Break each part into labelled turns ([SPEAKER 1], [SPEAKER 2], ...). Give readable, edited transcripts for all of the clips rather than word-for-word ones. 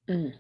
[SPEAKER 1] Mm.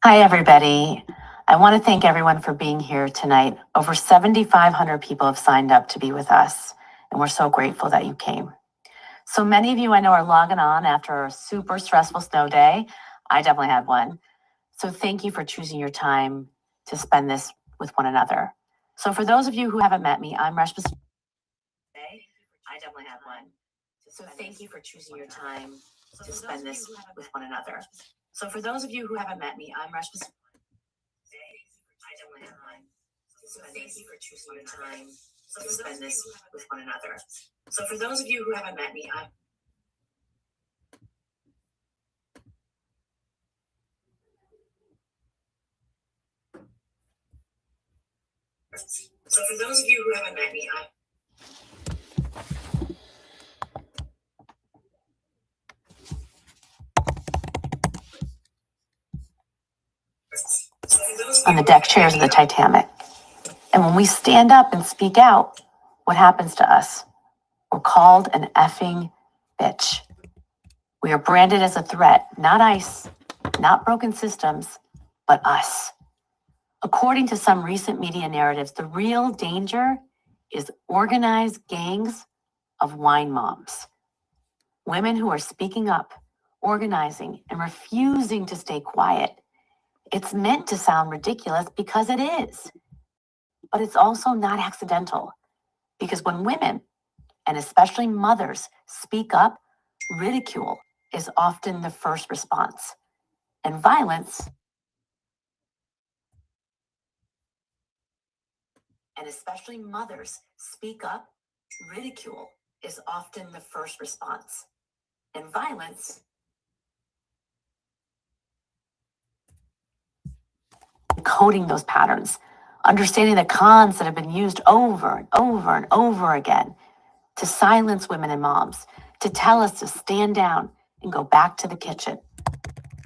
[SPEAKER 2] Hi, everybody. I want to thank everyone for being here tonight. Over 7,500 people have signed up to be with us, and we're so grateful that you came. So many of you I know are logging on after a super stressful snow day. I definitely had one. So thank you for choosing your time to spend this with one another. So for those of you who haven't met me, I'm Reshma. I definitely had one. So thank you for choosing your time to spend this with one another. So for those of you who haven't met me, I'm Reshma. I definitely have one. So thank you for choosing your time to spend this with one another. So for those of you who haven't met me, I'm So for those of you who haven't met me, I'm on the deck chairs of the Titanic. And when we stand up and speak out, what happens to us? We're called an effing bitch. We are branded as a threat, not ICE, not broken systems, but us. According to some recent media narratives, the real danger is organized gangs of wine moms. Women who are speaking up, organizing, and refusing to stay quiet. It's meant to sound ridiculous because it is, but it's also not accidental. Because when women, and especially mothers, speak up, ridicule is often the first response. And violence, and especially mothers speak up, ridicule is often the first response. And violence, coding those patterns, understanding the cons that have been used over and over and over again to silence women and moms, to tell us to stand down and go back to the kitchen.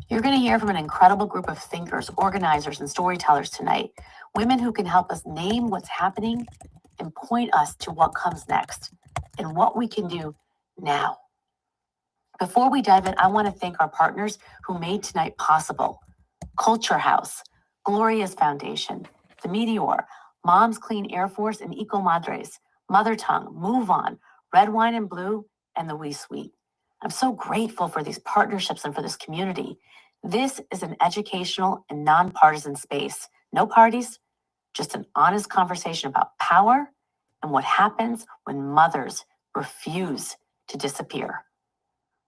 [SPEAKER 2] You're going to hear from an incredible group of thinkers, organizers, and storytellers tonight, women who can help us name what's happening and point us to what comes next and what we can do now. Before we dive in, I want to thank our partners who made tonight possible. Culture House, Gloria's Foundation, The Meteor, Moms Clean Air Force, and Eco Madres, Mother Tongue, Move On, Red Wine and Blue, and The Wee Sweet. I'm so grateful for these partnerships and for this community. This is an educational and nonpartisan space. No parties, just an honest conversation about power and what happens when mothers refuse to disappear.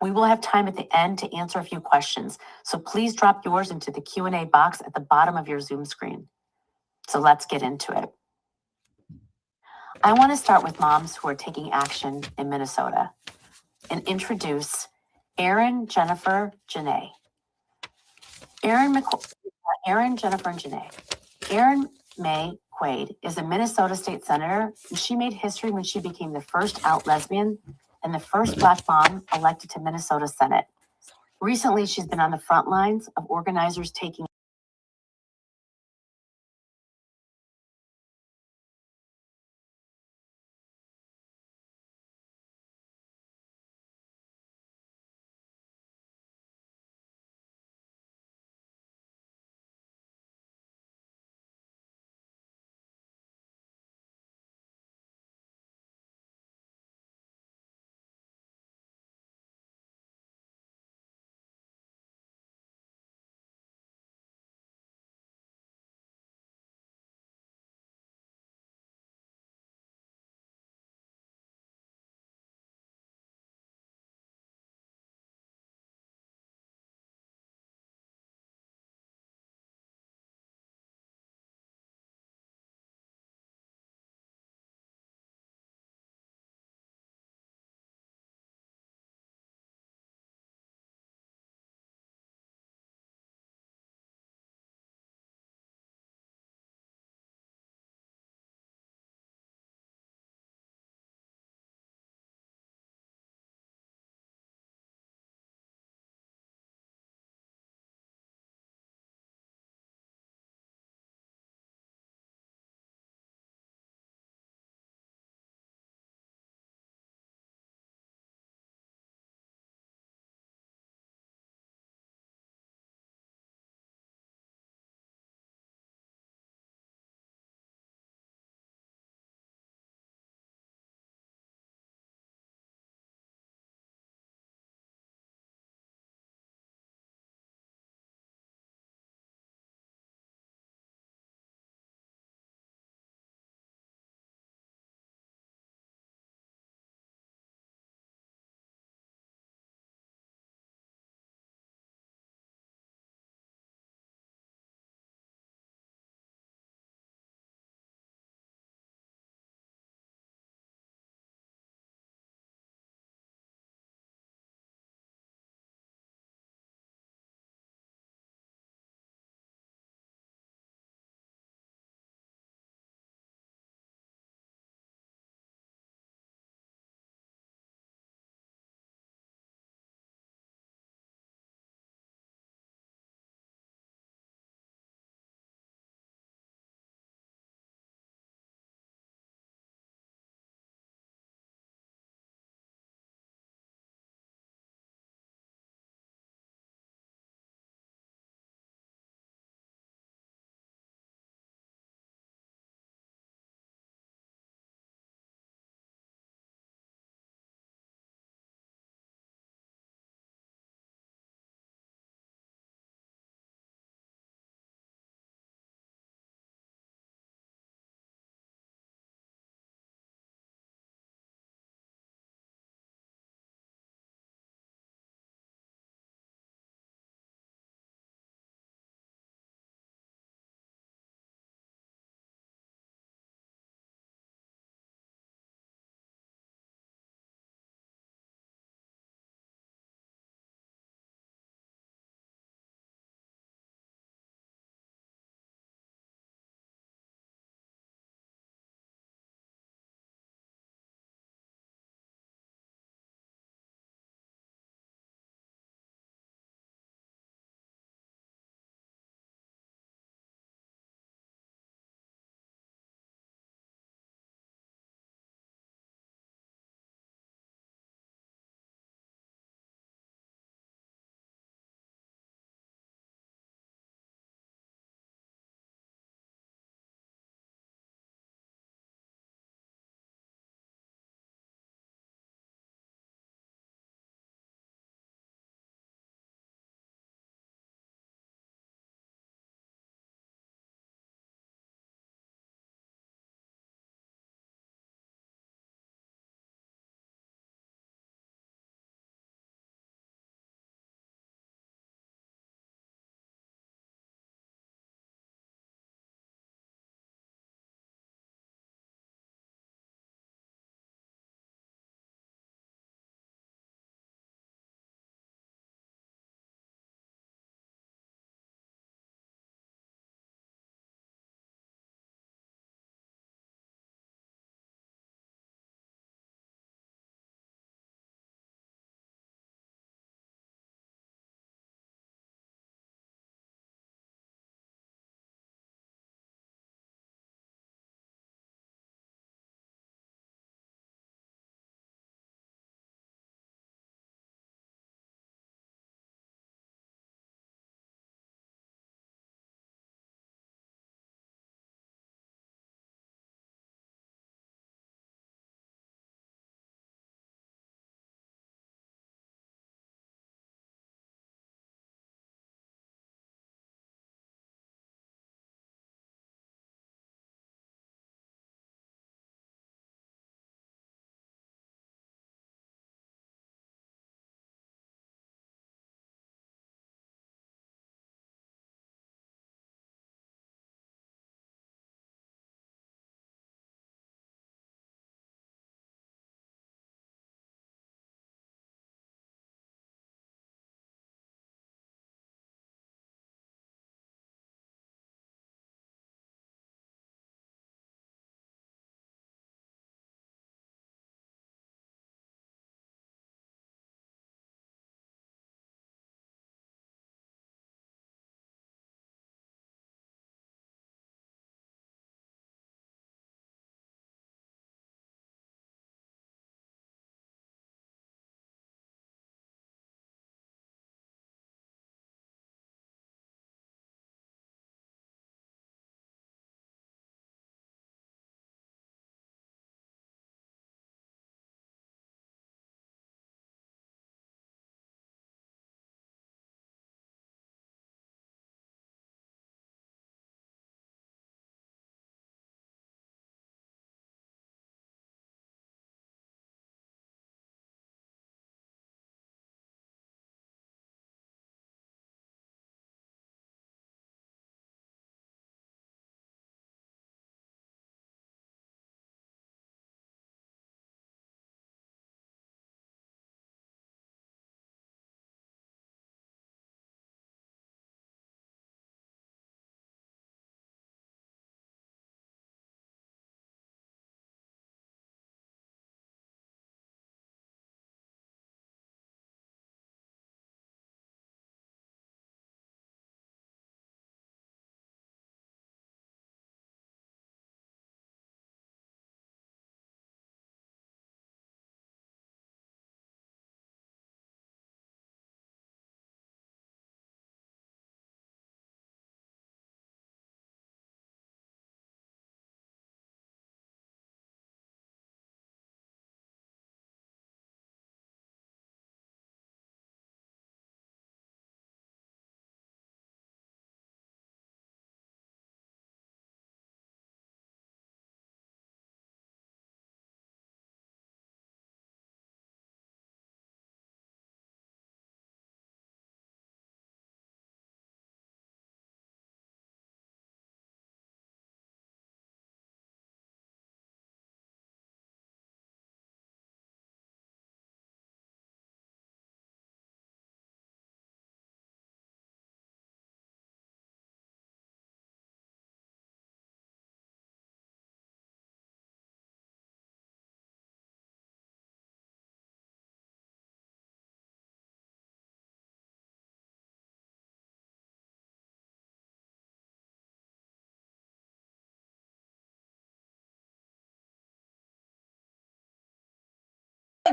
[SPEAKER 2] We will have time at the end to answer a few questions, so please drop yours into the Q&A box at the bottom of your Zoom screen. So let's get into it. I want to start with moms who are taking action in Minnesota and introduce Erin, Jennifer, Janae. Erin, Jennifer, and Janae. Erin May Quaid is a Minnesota state senator, and she made history when she became the first out lesbian and the first Black mom elected to Minnesota Senate. Recently, she's been on the front lines of organizers taking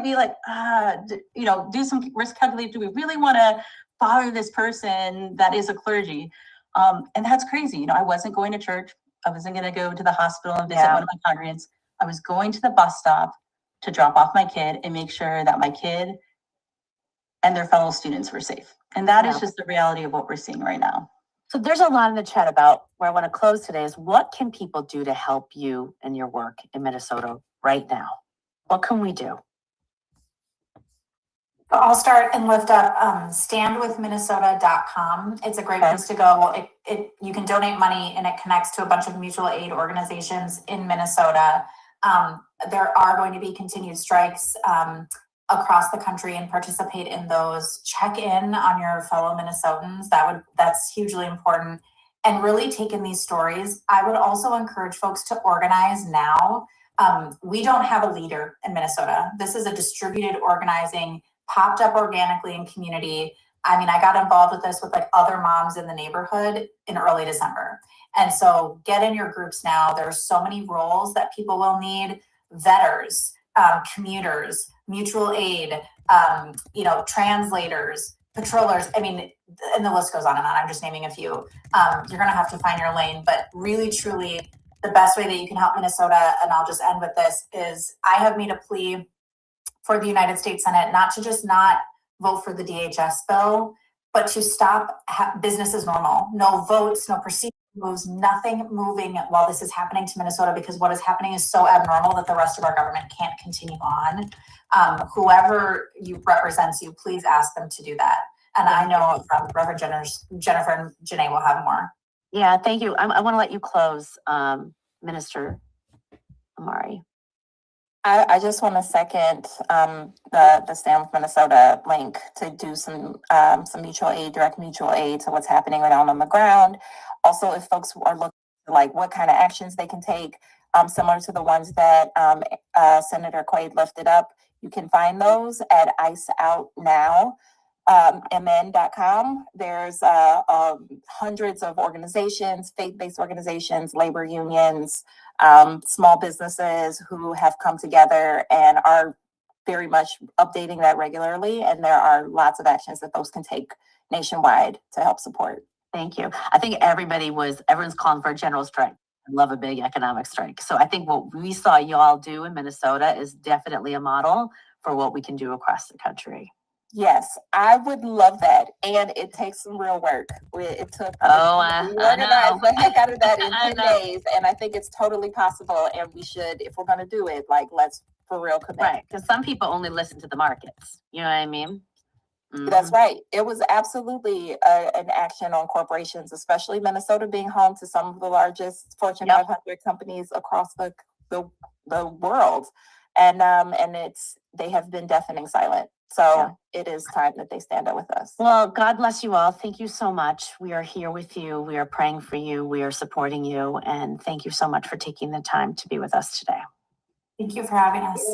[SPEAKER 1] be like, do some risk calculation. Do we really want to bother this person that is a clergy? And that's crazy. I wasn't going to church. I wasn't going to go to the hospital and visit one of my congregants. I was going to the bus stop to drop off my kid and make sure that my kid and their fellow students were safe. And that is just the reality of what we're seeing right now.
[SPEAKER 2] So there's a lot in the chat about where I want to close today is what can people do to help you in your work in Minnesota right now? What can we do?
[SPEAKER 3] I'll start and lift up standwithminnesota.com. It's a great place to go. You can donate money and it connects to a bunch of mutual aid organizations in Minnesota. There are going to be continued strikes across the country, and participate in those. Check in on your fellow Minnesotans. That's hugely important. And really take in these stories. I would also encourage folks to organize now. We don't have a leader in Minnesota. This is a distributed organizing, popped up organically in community. I mean, I got involved with this with like other moms in the neighborhood in early December. And so get in your groups now. There's so many roles that people will need: vetters, commuters, mutual aid, translators, patrollers. I mean, and the list goes on and on. I'm just naming a few. You're going to have to find your lane, but really, truly, the best way that you can help Minnesota, and I'll just end with this, is I have made a plea for the United States Senate not to just not vote for the DHS bill, but to stop business as normal. No votes, no procedural moves, nothing moving while this is happening to Minnesota, because what is happening is so abnormal that the rest of our government can't continue on. Whoever you represents you, please ask them to do that. And I know Reverend Jennifer and Janae will have more.
[SPEAKER 2] Yeah, thank you. I want to let you close, Minister Amari.
[SPEAKER 4] I just want to second the Stand with Minnesota link to do some mutual aid, direct mutual aid to what's happening right on the ground. Also, if folks are looking at like what kind of actions they can take, similar to the ones that Senator Quaid lifted up, you can find those at iceoutnow.mn.com. There's hundreds of organizations, faith-based organizations, labor unions, small businesses who have come together and are very much updating that regularly. And there are lots of actions that folks can take nationwide to help support.
[SPEAKER 2] Thank you. I think everyone's calling for a general strike. I love a big economic strike. So I think what we saw y'all do in Minnesota is definitely a model for what we can do across the country.
[SPEAKER 4] Yes, I would love that. And it takes some real work. It took we organized the heck out of that in 10 days. And I think it's totally possible. And we should, if we're going to do it, like, let's for real commit.
[SPEAKER 2] Right. Because some people only listen to the markets. You know what I mean?
[SPEAKER 4] Mm-hmm. That's right. It was absolutely an action on corporations, especially Minnesota being home to some of the largest Fortune 500 companies across the world. And they have been deafening silent. So it is time that they stand up with us.
[SPEAKER 2] Well, God bless you all. Thank you so much. We are here with you. We are praying for you. We are supporting you. And thank you so much for taking the time to be with us today.
[SPEAKER 3] Thank you for having us.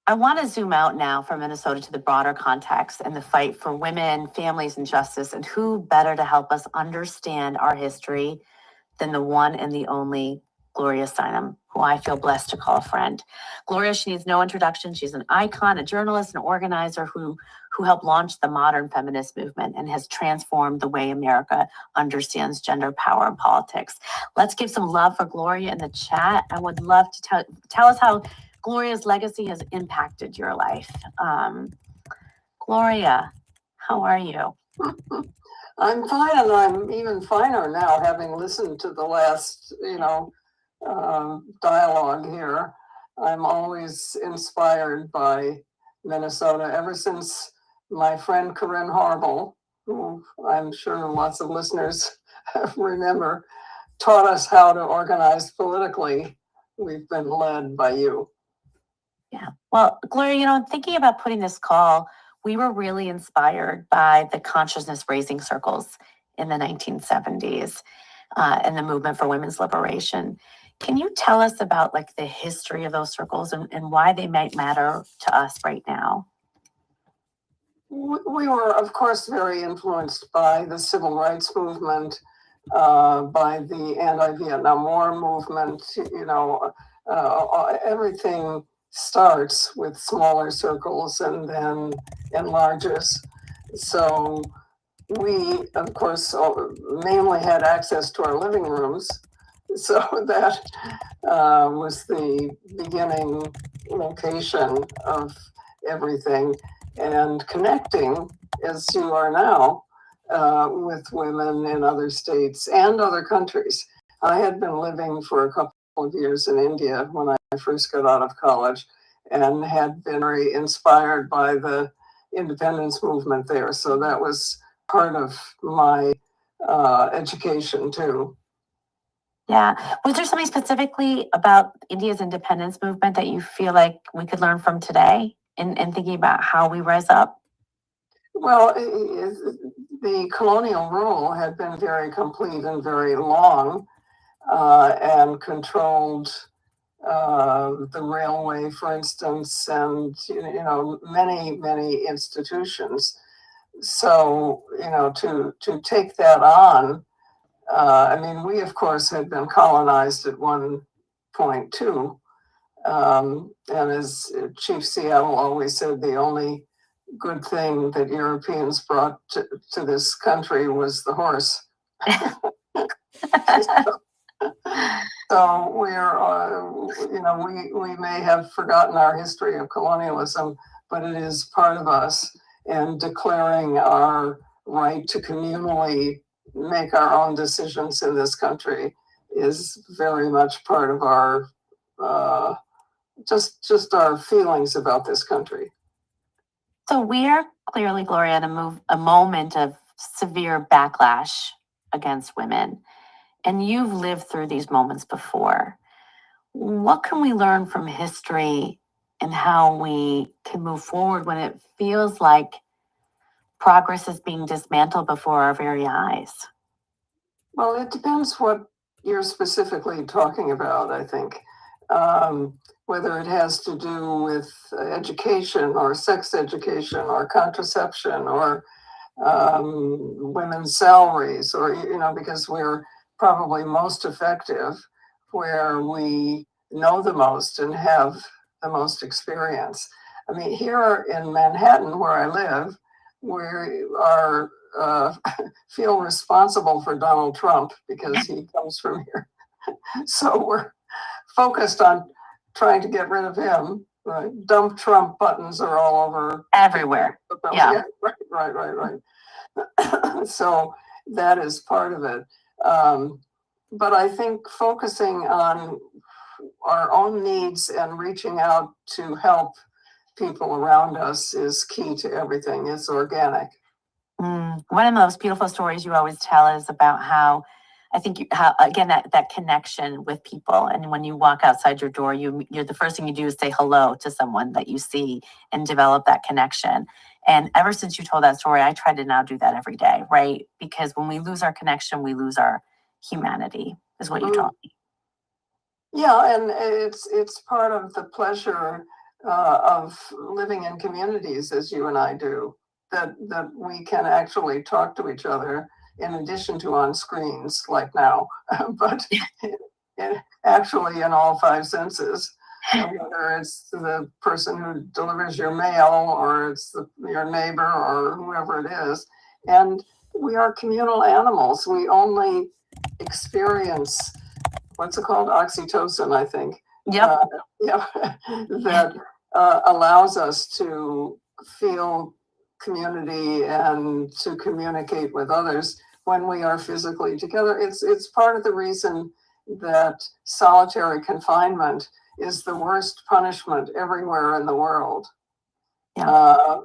[SPEAKER 2] I want to zoom out now from Minnesota to the broader context and the fight for women, families, and justice. And who better to help us understand our history than the one and the only Gloria Steinem, who I feel blessed to call a friend. Gloria, she needs no introduction. She's an icon, a journalist, an organizer who helped launch the modern feminist movement and has transformed the way America understands gender, power, and politics. Let's give some love for Gloria in the chat. I would love to tell us how Gloria's legacy has impacted your life. Gloria, how are you?
[SPEAKER 5] I'm fine, and I'm even finer now, having listened to the last, dialogue here. I'm always inspired by Minnesota ever since my friend Corinne Harble, who I'm sure lots of listeners remember, taught us how to organize politically. We've been led by you.
[SPEAKER 2] Yeah. Well, Gloria, thinking about putting this call, we were really inspired by the consciousness raising circles in the 1970s and the movement for women's liberation. Can you tell us about the history of those circles and why they might matter to us right now?
[SPEAKER 5] We were, of course, very influenced by the civil rights movement, by the anti-Vietnam War movement, everything starts with smaller circles and then enlarges. So we, of course, mainly had access to our living rooms. So that was the beginning location of everything, and connecting, as you are now, with women in other states and other countries. I had been living for a couple of years in India when I first got out of college, and had been very inspired by the independence movement there. So that was part of my education too.
[SPEAKER 2] Yeah. Was there something specifically about India's independence movement that you feel like we could learn from today in thinking about how we rise up?
[SPEAKER 5] Well, the colonial rule had been very complete and very long, and controlled the railway, for instance, and many institutions. So to take that on, I mean, we of course had been colonized at one point too, and as Chief Seattle always said, the only good thing that Europeans brought to this country was the horse. So we may have forgotten our history of colonialism, but it is part of us. And declaring our right to communally make our own decisions in this country is very much part of our just our feelings about this country.
[SPEAKER 2] So we are clearly, Gloria, in a moment of severe backlash against women. And you've lived through these moments before. What can we learn from history and how we can move forward when it feels like progress is being dismantled before our very eyes?
[SPEAKER 5] Well, it depends what you're specifically talking about, I think. Whether it has to do with education or sex education or contraception or women's salaries, or, because we're probably most effective where we know the most and have the most experience. I mean, here in Manhattan, where I live, we are feel responsible for Donald Trump because he comes from here. So we're focused on trying to get rid of him. Right? Dump Trump buttons are all over
[SPEAKER 2] Everywhere. Yeah.
[SPEAKER 5] Right. So that is part of it. But I think focusing on our own needs and reaching out to help people around us is key to everything. It's organic.
[SPEAKER 2] One of the most beautiful stories you always tell is about how again that connection with people, and when you walk outside your door, you're the first thing you do is say hello to someone that you see and develop that connection. And ever since you told that story, I try to now do that every day, right? Because when we lose our connection, we lose our humanity, is what you taught me.
[SPEAKER 5] Yeah, and it's part of the pleasure of living in communities as you and I do, that we can actually talk to each other in addition to on screens like now, but actually in all five senses. Whether it's the person who delivers your mail or it's your neighbor or whoever it is. And we are communal animals. We only experience, what's it called? Oxytocin, I think.
[SPEAKER 2] Yep.
[SPEAKER 5] That allows us to feel community and to communicate with others when we are physically together. It's part of the reason that solitary confinement is the worst punishment everywhere in the world.
[SPEAKER 2] Yeah.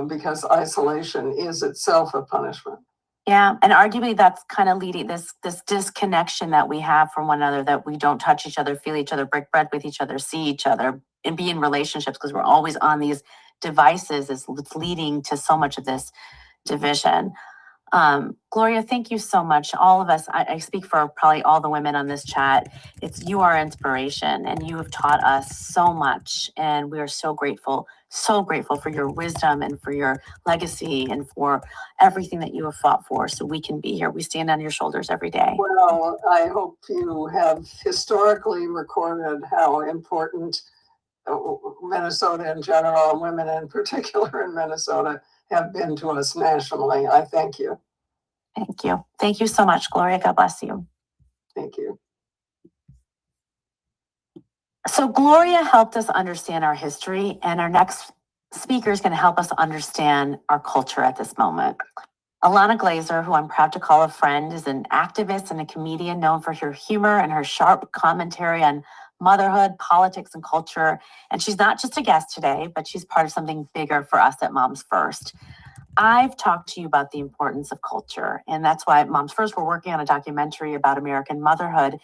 [SPEAKER 5] Because isolation is itself a punishment.
[SPEAKER 2] Yeah, and arguably that's kind of leading this disconnection that we have from one another, that we don't touch each other, feel each other, break bread with each other, see each other, and be in relationships because we're always on these devices is leading to so much of this division. Gloria, thank you so much. All of us, I speak for probably all the women on this chat. You are inspiration, and you have taught us so much. And we are so grateful for your wisdom and for your legacy and for everything that you have fought for so we can be here. We stand on your shoulders every day.
[SPEAKER 5] Well, I hope you have historically recorded how important Minnesota in general, and women in particular in Minnesota, have been to us nationally. I thank you.
[SPEAKER 2] Thank you. Thank you so much, Gloria. God bless you.
[SPEAKER 5] Thank you.
[SPEAKER 2] So Gloria helped us understand our history, and our next speaker is going to help us understand our culture at this moment. Alana Glazer, who I'm proud to call a friend, is an activist and a comedian known for her humor and her sharp commentary on motherhood, politics, and culture. And she's not just a guest today, but she's part of something bigger for us at Moms First. I've talked to you about the importance of culture, and that's why at Moms First, we're working on a documentary about American motherhood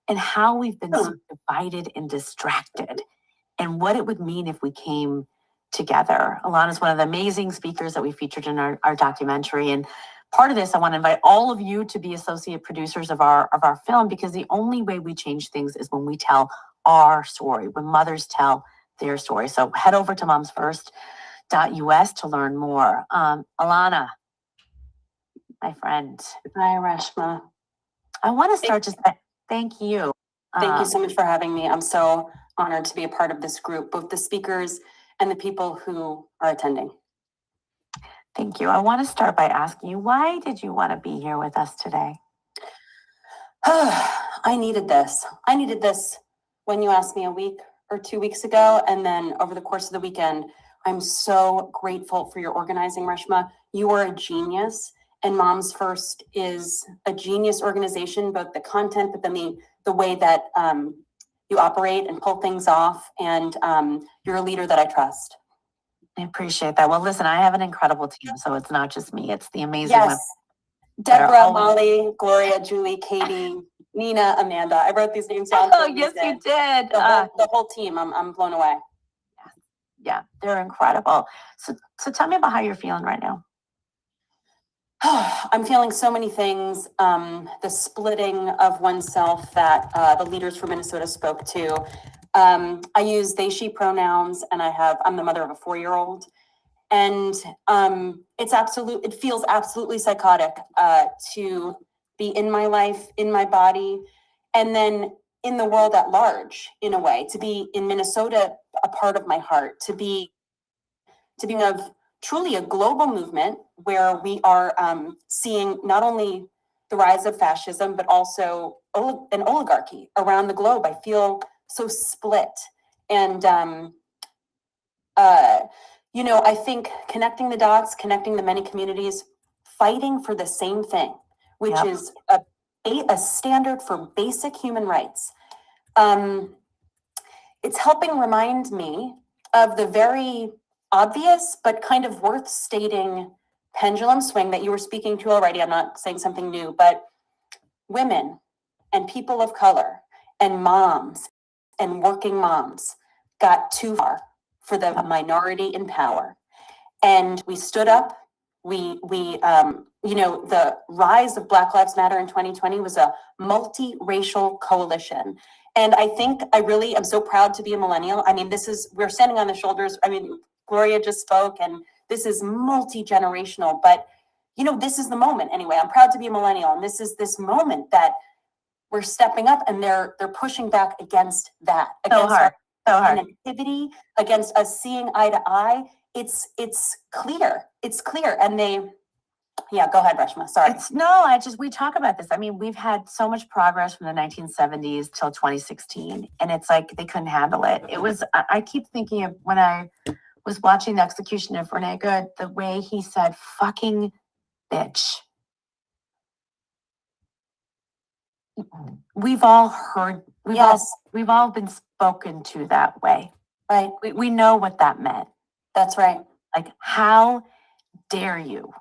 [SPEAKER 2] and how we've been so divided and distracted, and what it would mean if we came together. Alana is one of the amazing speakers that we featured in our documentary. And part of this, I want to invite all of you to be associate producers of our film, because the only way we change things is when we tell our story, when mothers tell their story. So head over to momsfirst.us to learn more. Alana, my friend.
[SPEAKER 6] Hi, Reshma.
[SPEAKER 2] I want to start just by thank you.
[SPEAKER 6] Thank you so much for having me. I'm so honored to be a part of this group, both the speakers and the people who are attending.
[SPEAKER 2] Thank you. I want to start by asking you, why did you want to be here with us today?
[SPEAKER 6] I needed this. I needed this when you asked me a week or 2 weeks ago, and then over the course of the weekend. I'm so grateful for your organizing, Reshma. You are a genius, and Moms First is a genius organization, both the content, but then the way that you operate and pull things off, and you're a leader that I trust.
[SPEAKER 2] I appreciate that. Well, listen, I have an incredible team, so it's not just me, it's the amazing women.
[SPEAKER 6] Yes, Deborah, Molly, Gloria, Julie, Katie, Nina, Amanda. I wrote these names down.
[SPEAKER 2] Oh, yes, you did.
[SPEAKER 6] The whole team. I'm blown away.
[SPEAKER 2] Yeah, they're incredible. So tell me about how you're feeling right now.
[SPEAKER 6] I'm feeling so many things. The splitting of oneself that the leaders from Minnesota spoke to. I use they, she pronouns, and I'm the mother of a 4-year-old. And it feels absolutely psychotic to be in my life, in my body, and then in the world at large, in a way, to be in Minnesota, a part of my heart, to be of truly a global movement where we are seeing not only the rise of fascism, but also an oligarchy around the globe. I feel so split. And, I think connecting the dots, connecting the many communities, fighting for the same thing, which is a standard for basic human rights. It's helping remind me of the very obvious, but kind of worth stating pendulum swing that you were speaking to already. I'm not saying something new, but women and people of color and moms and working moms got too far for the minority in power. And we stood up. The rise of Black Lives Matter in 2020 was a multiracial coalition. And I think I really am so proud to be a millennial. I mean, we're standing on the shoulders. I mean, Gloria just spoke, and this is multi-generational, but this is the moment anyway. I'm proud to be a millennial. And this is this moment that we're stepping up, and they're pushing back against that.
[SPEAKER 2] So hard.
[SPEAKER 6] Connectivity, against us seeing eye to eye. It's clear. It's clear. And go ahead, Reshma. Sorry.
[SPEAKER 2] We talk about this. I mean, we've had so much progress from the 1970s till 2016, and it's like they couldn't handle it. I keep thinking of when I was watching the execution of Renee Good, the way he said, fucking bitch. We've all heard, we've all been spoken to that way.
[SPEAKER 6] Right.
[SPEAKER 2] We know what that meant.
[SPEAKER 6] That's right.
[SPEAKER 2] Like, how dare you?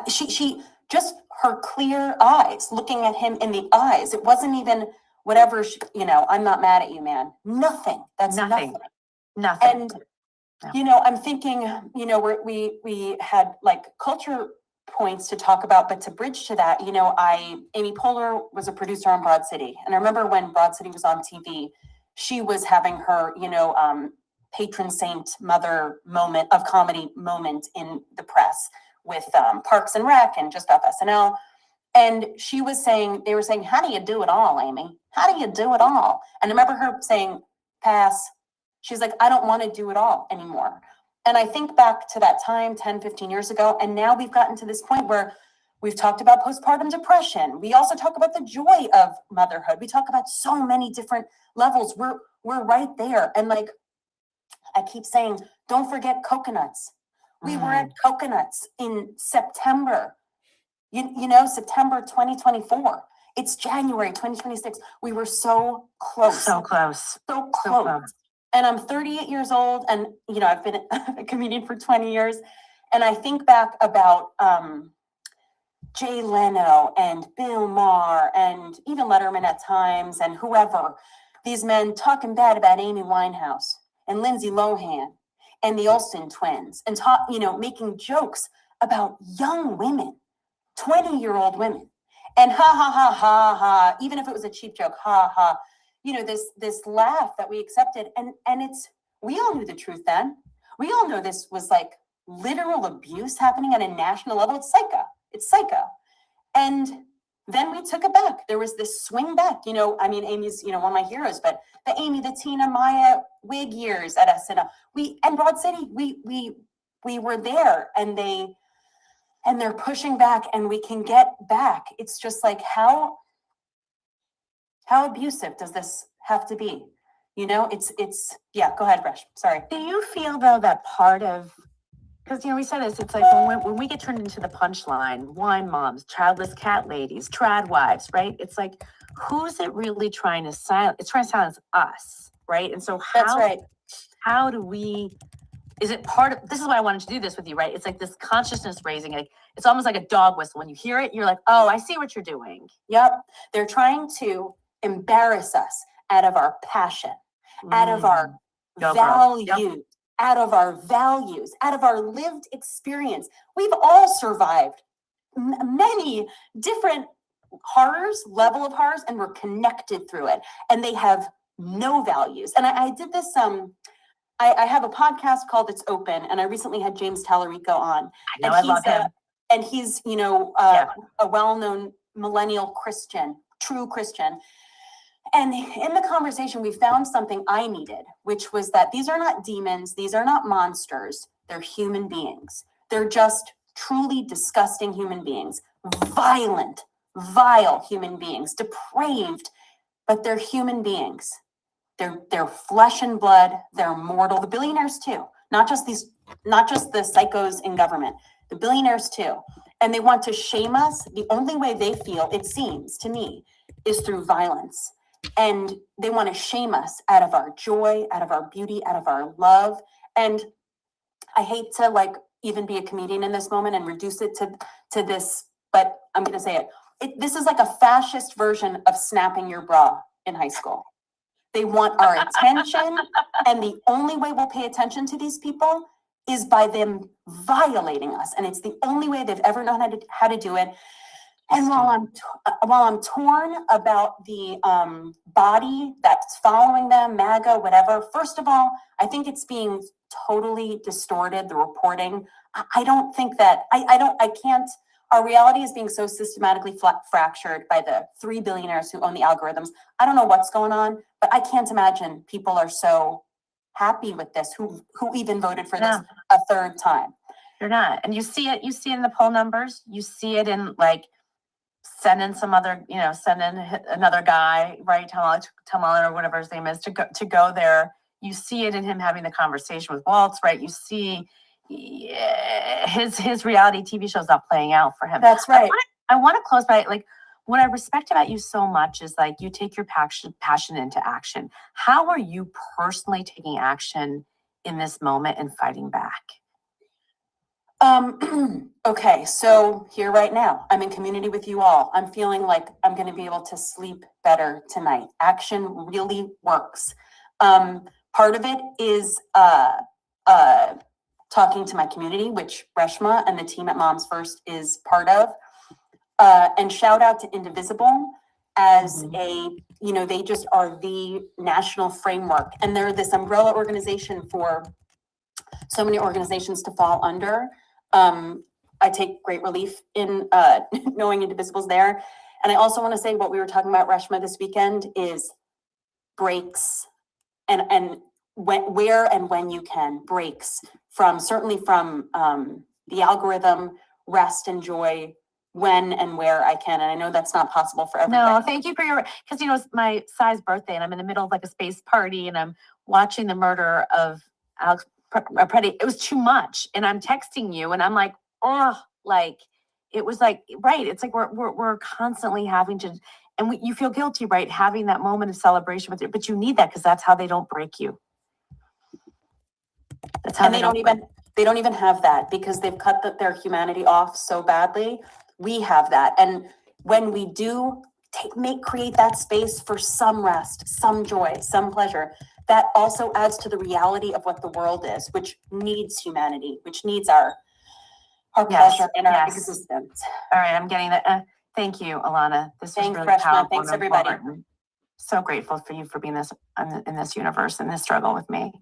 [SPEAKER 6] She just her clear eyes, looking at him in the eyes. It wasn't even whatever, I'm not mad at you, man. Nothing. That's nothing.
[SPEAKER 2] Nothing.
[SPEAKER 6] And
[SPEAKER 1] Yeah.
[SPEAKER 6] You know, I'm thinking, you know, we had like culture points to talk about, but to bridge to that, you know, Amy Poehler was a producer on Broad City. And I remember when Broad City was on TV, she was having her, you know, patron saint mother moment of comedy moment in the press with Parks and Rec and just off SNL. And she was saying, they were saying, how do you do it all, Amy? How do you do it all? And I remember her saying, pass. She's like, I don't want to do it all anymore. And I think back to that time 10, 15 years ago, and now we've gotten to this point where we've talked about postpartum depression. We also talk about the joy of motherhood. We talk about so many different levels. We're right there. And like I keep saying, don't forget coconuts. We were at coconuts in September. You know, September 2024. It's January 2026. We were so close.
[SPEAKER 2] So close.
[SPEAKER 6] So
[SPEAKER 2] So
[SPEAKER 6] close.
[SPEAKER 2] close.
[SPEAKER 6] And I'm 38 years old, and you know, I've been a comedian for 20 years. And I think back about Jay Leno and Bill Maher and even Letterman at times and whoever, these men talking bad about Amy Winehouse and Lindsay Lohan and the Olsen twins and you know, making jokes about young women, 20-year-old women. And ha ha ha ha ha, even if it was a cheap joke, ha ha, you know, this laugh that we accepted. And it's, we all knew the truth then. We all know this was like literal abuse happening at a national level. It's psycho. It's psycho. And then we took it back. There was this swing back, you know, I mean, Amy's, you know, one of my heroes, but the Amy, the Tina, Maya wig years at SNL, and Broad City, we were there, and they're pushing back, and we can get back. It's just like, how abusive does this have to be? You know, it's, yeah, go ahead, Gresh, sorry.
[SPEAKER 2] Do you feel though that part of, because, you know, we said this, it's like when we get turned into the punchline, wine moms, childless cat ladies, trad wives, right? It's like, who's it really trying to silence? It's trying to silence us, right? And so
[SPEAKER 6] That's right.
[SPEAKER 2] how do we, is it part of, this is why I wanted to do this with you, right? It's like this consciousness raising, like, it's almost like a dog whistle. When you hear it, you're like, oh, I see what you're doing.
[SPEAKER 6] Yep. They're trying to embarrass us out of our passion, out of our
[SPEAKER 2] Go, girl.
[SPEAKER 6] values,
[SPEAKER 2] Yep.
[SPEAKER 6] out of our values, out of our lived experience. We've all survived many different horrors, level of horrors, and we're connected through it. And they have no values. And I did this, I have a podcast called It's Open, and I recently had James Tallarico on.
[SPEAKER 2] I know, I love him.
[SPEAKER 6] And he's, you know, a well-known millennial Christian, true Christian. And in the conversation, we found something I needed, which was that these are not demons. These are not monsters. They're human beings. They're just truly disgusting human beings, violent, vile human beings, depraved, but they're human beings. They're flesh and blood. They're mortal. The billionaires too, not just the psychos in government, the billionaires too. And they want to shame us. The only way they feel, it seems to me, is through violence. And they want to shame us out of our joy, out of our beauty, out of our love. And I hate to like even be a comedian in this moment and reduce it to this, but I'm going to say it. This is like a fascist version of snapping your bra in high school. They want our attention, and the only way we'll pay attention to these people is by them violating us. And it's the only way they've ever known how to do it. And while I'm torn about the body that's following them, MAGA, whatever, first of all, I think it's being totally distorted, the reporting. I don't think that, I can't, our reality is being so systematically fractured by the 3 billionaires who own the algorithms. I don't know what's going on, but I can't imagine people are so happy with this, who even voted for this a third time.
[SPEAKER 2] You're not. And you see it in the poll numbers. You see it in like, send in another guy, right? Tamal or whatever his name is to go there. You see it in him having the conversation with Waltz, right? You see his reality TV show's not playing out for him.
[SPEAKER 6] That's right.
[SPEAKER 2] I want to close by like, what I respect about you so much is like you take your passion into action. How are you personally taking action in this moment and fighting back?
[SPEAKER 6] Okay, so here right now, I'm in community with you all. I'm feeling like I'm going to be able to sleep better tonight. Action really works. Part of it is talking to my community, which Reshma and the team at Moms First is part of. And shout out to Indivisible as they just are the national framework. And they're this umbrella organization for so many organizations to fall under. I take great relief in knowing Indivisible's there. And I also want to say what we were talking about, Reshma, this weekend is breaks and where and when you can, breaks from certainly from the algorithm, rest and joy when and where I can. And I know that's not possible for everybody.
[SPEAKER 2] No, thank you for your, because it's my size birthday and I'm in the middle of like a space party and I'm watching the murder of Alex Preddy. It was too much. And I'm texting you and I'm like, oh, like, it was like, right. It's like, we're constantly having to, and you feel guilty, right? Having that moment of celebration with it, but you need that because that's how they don't break you. That's how
[SPEAKER 6] and they don't even have that because they've cut their humanity off so badly. We have that. And when we do create that space for some rest, some joy, some pleasure, that also adds to the reality of what the world is, which needs humanity, which needs our pleasure and our existence.
[SPEAKER 2] All right, I'm getting that. Thank you, Alana. This was really
[SPEAKER 6] Reshma.
[SPEAKER 2] powerful.
[SPEAKER 6] Thanks,
[SPEAKER 2] and
[SPEAKER 6] everybody.
[SPEAKER 2] important. So grateful for you for being in this universe and this struggle with me.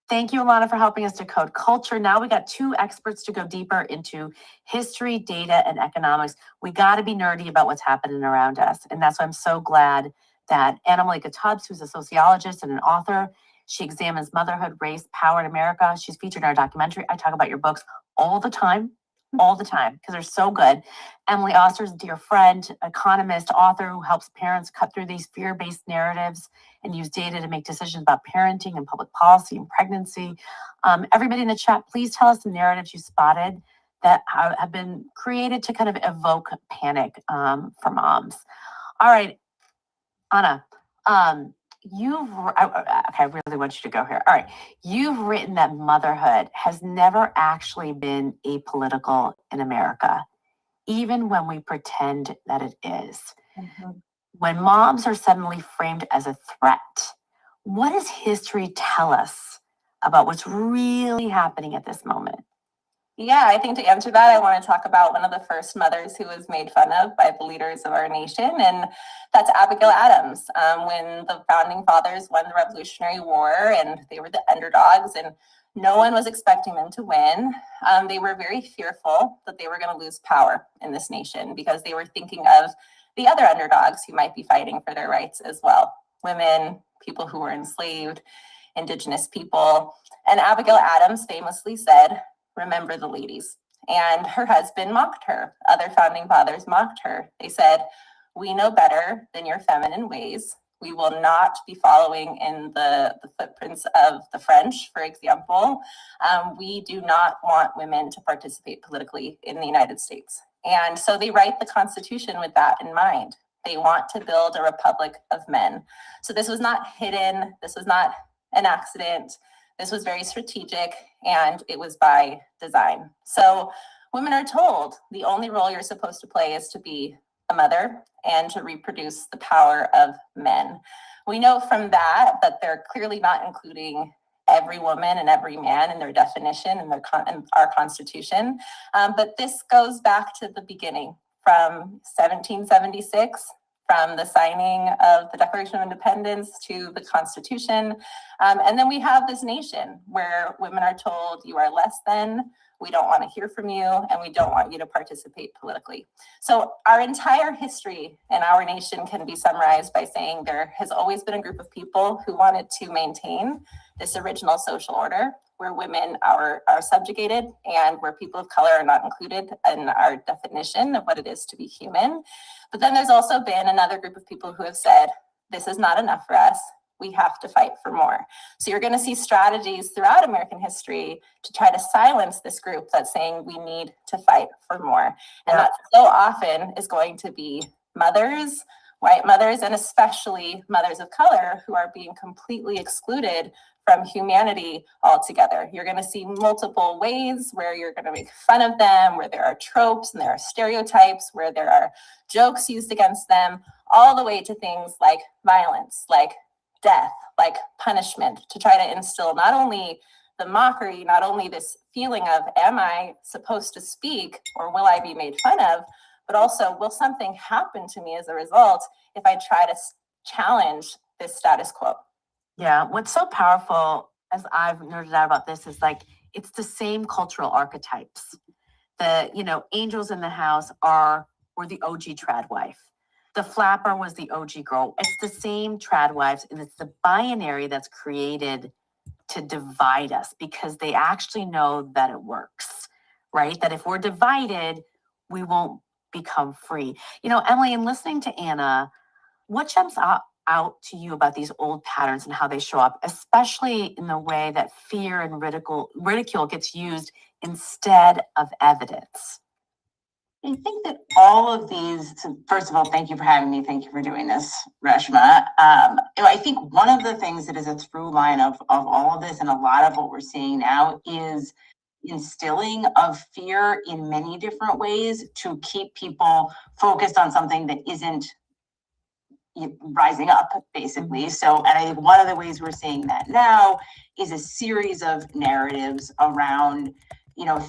[SPEAKER 2] Thank you, Alana, for helping us decode culture. Now we got two experts to go deeper into history, data, and economics. We got to be nerdy about what's happening around us. And that's why I'm so glad that Anna Malika Tubbs, who's a sociologist and an author, she examines motherhood, race, power in America. She's featured in our documentary. I talk about your books all the time, because they're so good. Emily Oster's a dear friend, economist, author who helps parents cut through these fear-based narratives and use data to make decisions about parenting and public policy and pregnancy. Everybody in the chat, please tell us the narratives you spotted that have been created to kind of evoke panic for moms. All right, Anna, I really want you to go here. All right, you've written that motherhood has never actually been apolitical in America, even when we pretend that it is. When moms are suddenly framed as a threat, what does history tell us about what's really happening at this moment?
[SPEAKER 4] Yeah, I think to answer that, I want to talk about one of the first mothers who was made fun of by the leaders of our nation, and that's Abigail Adams. When the founding fathers won the Revolutionary War and they were the underdogs and no one was expecting them to win, they were very fearful that they were going to lose power in this nation because they were thinking of the other underdogs who might be fighting for their rights as well. Women, people who were enslaved, Indigenous people. And Abigail Adams famously said, "Remember the ladies." And her husband mocked her. Other founding fathers mocked her. They said, "We know better than your feminine ways. We will not be following in the footprints of the French, for example. We do not want women to participate politically in the United States." And so they write the Constitution with that in mind. They want to build a republic of men. So this was not hidden. This was not an accident. This was very strategic, and it was by design. So women are told the only role you're supposed to play is to be a mother and to reproduce the power of men. We know from that they're clearly not including every woman and every man in their definition and in our Constitution. But this goes back to the beginning, from 1776, from the signing of the Declaration of Independence to the Constitution. And then we have this nation where women are told you are less than, we don't want to hear from you, and we don't want you to participate politically. So our entire history in our nation can be summarized by saying there has always been a group of people who wanted to maintain this original social order where women are subjugated and where people of color are not included in our definition of what it is to be human. But then there's also been another group of people who have said, this is not enough for us. We have to fight for more. So you're going to see strategies throughout American history to try to silence this group that's saying we need to fight for more. And that so often is going to be mothers, white mothers, and especially mothers of color who are being completely excluded from humanity altogether. You're going to see multiple ways where you're going to make fun of them, where there are tropes and there are stereotypes, where there are jokes used against them, all the way to things like violence, like death, like punishment, to try to instill not only the mockery, not only this feeling of, am I supposed to speak or will I be made fun of, but also, will something happen to me as a result if I try to challenge this status quo?
[SPEAKER 2] Yeah, what's so powerful, as I've nerded out about this, is like it's the same cultural archetypes. The, angels in the house were the OG trad wife. The flapper was the OG girl. It's the same trad wives, and it's the binary that's created to divide us because they actually know that it works, right? That if we're divided, we won't become free. Emily, in listening to Anna, what jumps out to you about these old patterns and how they show up, especially in the way that fear and ridicule gets used instead of evidence?
[SPEAKER 1] I think that all of these, so first of all, thank you for having me. Thank you for doing this, Reshma. I think one of the things that is a through line of all of this and a lot of what we're seeing now is instilling of fear in many different ways to keep people focused on something that isn't rising up, basically. So, and I think one of the ways we're seeing that now is a series of narratives around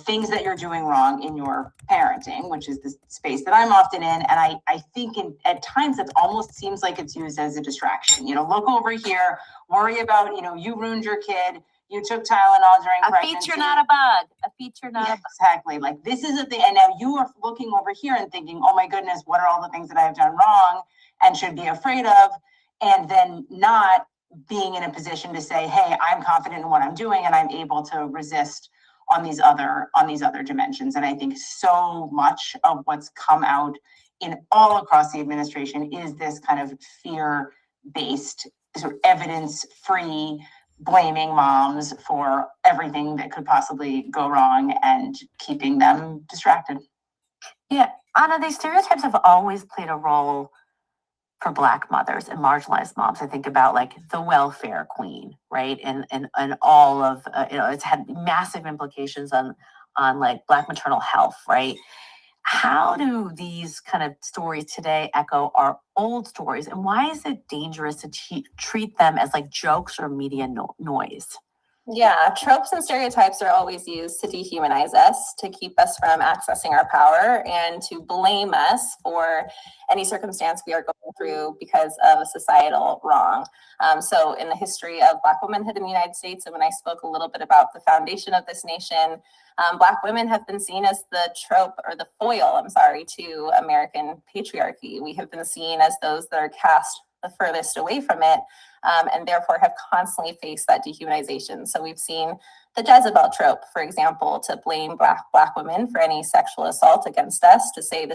[SPEAKER 1] things that you're doing wrong in your parenting, which is the space that I'm often in. And I think at times it almost seems like it's used as a distraction. Look over here, worry about, you ruined your kid, you took Tylenol during pregnancy.
[SPEAKER 2] A feature, not a bug. A feature, not a bug.
[SPEAKER 1] Exactly. Like this is a thing. And now you are looking over here and thinking, oh my goodness, what are all the things that I have done wrong and should be afraid of? And then not being in a position to say, hey, I'm confident in what I'm doing and I'm able to resist on these other dimensions. And I think so much of what's come out in all across the administration is this kind of fear-based, sort of evidence-free blaming moms for everything that could possibly go wrong and keeping them distracted.
[SPEAKER 2] Yeah, Anna, these stereotypes have always played a role for Black mothers and marginalized moms. I think about like the welfare queen, right? And all of, it's had massive implications on like Black maternal health, right? How do these kind of stories today echo our old stories? And why is it dangerous to treat them as like jokes or media noise?
[SPEAKER 4] Yeah, tropes and stereotypes are always used to dehumanize us, to keep us from accessing our power, and to blame us for any circumstance we are going through because of a societal wrong. So in the history of Black womanhood in the United States, and when I spoke a little bit about the foundation of this nation, Black women have been seen as the trope or the foil, to American patriarchy. We have been seen as those that are cast the furthest away from it, and therefore have constantly faced that dehumanization. So we've seen the Jezebel trope, for example, to blame Black women for any sexual assault against us, to say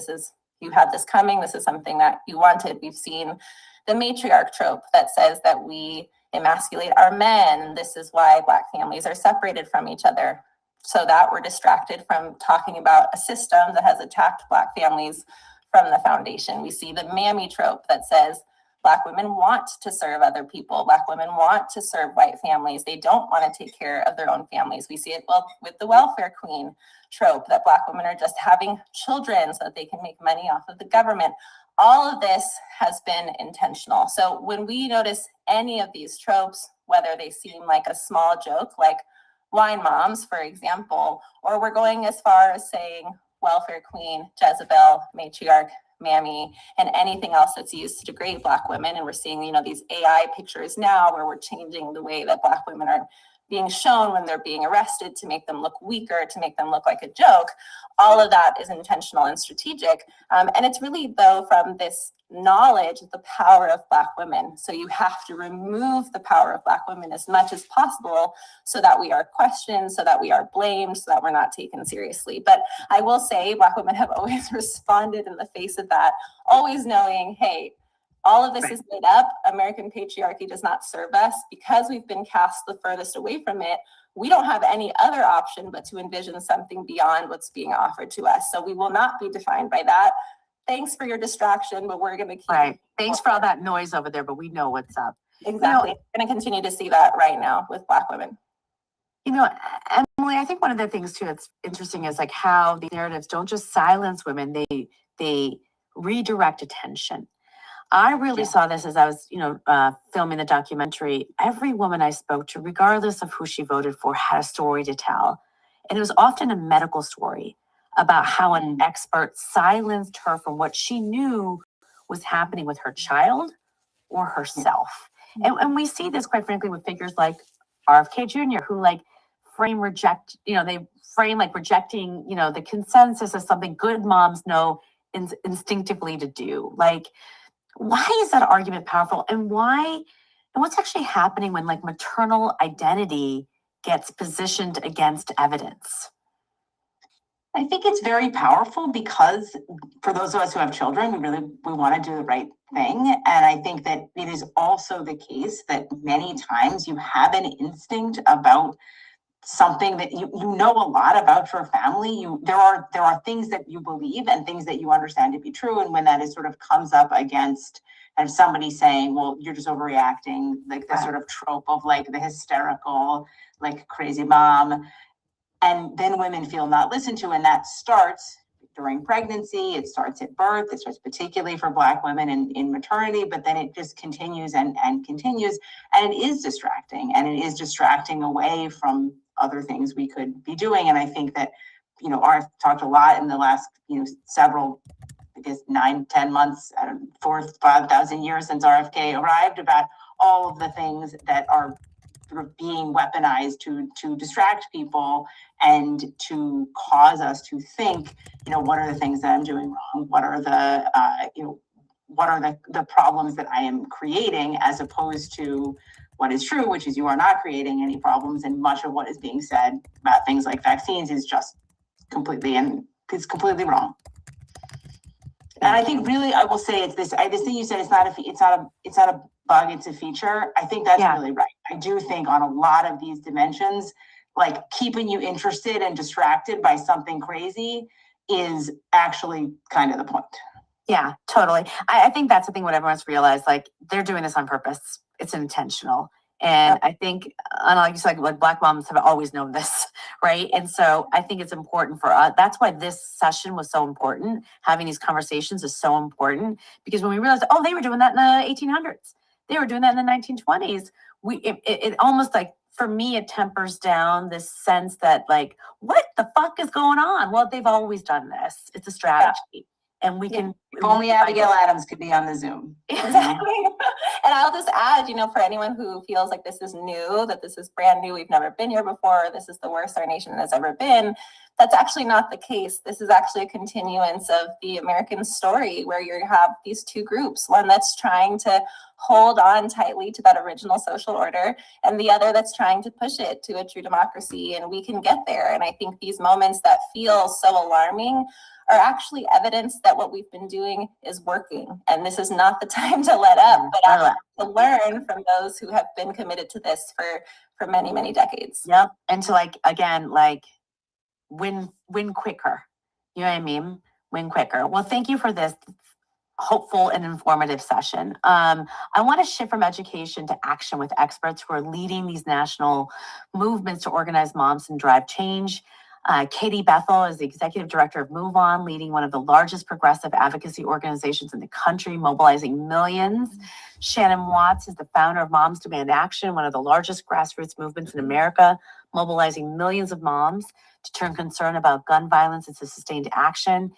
[SPEAKER 4] you had this coming, this is something that you wanted. We've seen the matriarch trope that says that we emasculate our men. This is why Black families are separated from each other, so that we're distracted from talking about a system that has attacked Black families from the foundation. We see the mammy trope that says Black women want to serve other people. Black women want to serve white families. They don't want to take care of their own families. We see it with the welfare queen trope, that Black women are just having children so that they can make money off of the government. All of this has been intentional. So when we notice any of these tropes, whether they seem like a small joke, like wine moms, for example, or we're going as far as saying welfare queen, Jezebel, matriarch, mammy, and anything else that's used to degrade Black women. And we're seeing, these AI pictures now where we're changing the way that Black women are being shown when they're being arrested to make them look weaker, to make them look like a joke. All of that is intentional and strategic. And it's really, though, from this knowledge of the power of Black women. So you have to remove the power of Black women as much as possible so that we are questioned, so that we are blamed, so that we're not taken seriously. But I will say Black women have always responded in the face of that, always knowing, hey, all of this is made up. American patriarchy does not serve us. Because we've been cast the furthest away from it, we don't have any other option but to envision something beyond what's being offered to us. So we will not be defined by that. Thanks for your distraction, but we're going to keep.
[SPEAKER 2] Right. Thanks for all that noise over there, but we know what's up.
[SPEAKER 4] Exactly. We're going to continue to see that right now with Black women.
[SPEAKER 2] Emily, I think one of the things too that's interesting is like how the narratives don't just silence women, they redirect attention. I really
[SPEAKER 1] Yeah.
[SPEAKER 2] saw this as I was, filming the documentary. Every woman I spoke to, regardless of who she voted for, had a story to tell. And it was often a medical story about how an expert silenced her from what she knew was happening with her child or herself. And we see this, quite frankly, with figures like RFK Jr., who they frame rejecting, the consensus as something good moms know instinctively to do. Why is that argument powerful, and what's actually happening when maternal identity gets positioned against evidence?
[SPEAKER 1] I think it's very powerful because for those of us who have children, we want to do the right thing. And I think that it is also the case that many times you have an instinct about something that you know a lot about your family. There are things that you believe and things that you understand to be true. And when that is sort of comes up against and somebody saying, well, you're just overreacting, the sort of trope of the hysterical, crazy mom. And then women feel not listened to, and that starts during pregnancy, it starts at birth, it starts particularly for Black women in maternity, but then it just continues and continues, and it is distracting, and it is distracting away from other things we could be doing. And I think that, I've talked a lot in the last, several, I guess 9-10 months, 4,000-5,000 years since RFK arrived, about all of the things that are sort of being weaponized to distract people and to cause us to think, what are the things that I'm doing wrong? What are the problems that I am creating, as opposed to what is true, which is you are not creating any problems, and much of what is being said about things like vaccines is just completely wrong. And I think really, I will say it's this thing you said, it's not a bug, it's a feature. I think that's really right. I do think on a lot of these dimensions, keeping you interested and distracted by something crazy is actually kind of the point.
[SPEAKER 2] Yeah, totally. I think that's the thing what everyone's realized, they're doing this on purpose. It's intentional. And I think, unlike you said, Black moms have always known this, right? And so I think it's important for us. That's why this session was so important. Having these conversations is so important, because when we realized, they were doing that in the 1800s, they were doing that in the 1920s. It almost for me, it tempers down this sense that what the fuck is going on? Well, they've always done this. It's a strategy. And we can.
[SPEAKER 1] If only Abigail Adams could be on the Zoom.
[SPEAKER 4] Exactly. And I'll just add, for anyone who feels like this is new, that this is brand new, we've never been here before, this is the worst our nation has ever been, that's actually not the case. This is actually a continuance of the American story, where you have these two groups, one that's trying to hold on tightly to that original social order, and the other that's trying to push it to a true democracy. And we can get there. And I think these moments that feel so alarming are actually evidence that what we've been doing is working. And this is not the time to let up, but actually to learn from those who have been committed to this for many, many decades.
[SPEAKER 2] Yep. And to win quicker. You know what I mean? Win quicker. Well, thank you for this hopeful and informative session. I want to shift from education to action with experts who are leading these national movements to organize moms and drive change. Katie Bethel is the executive director of Move On, leading one of the largest progressive advocacy organizations in the country, mobilizing millions. Shannon Watts is the founder of Moms Demand Action, one of the largest grassroots movements in America, mobilizing millions of moms to turn concern about gun violence into sustained action.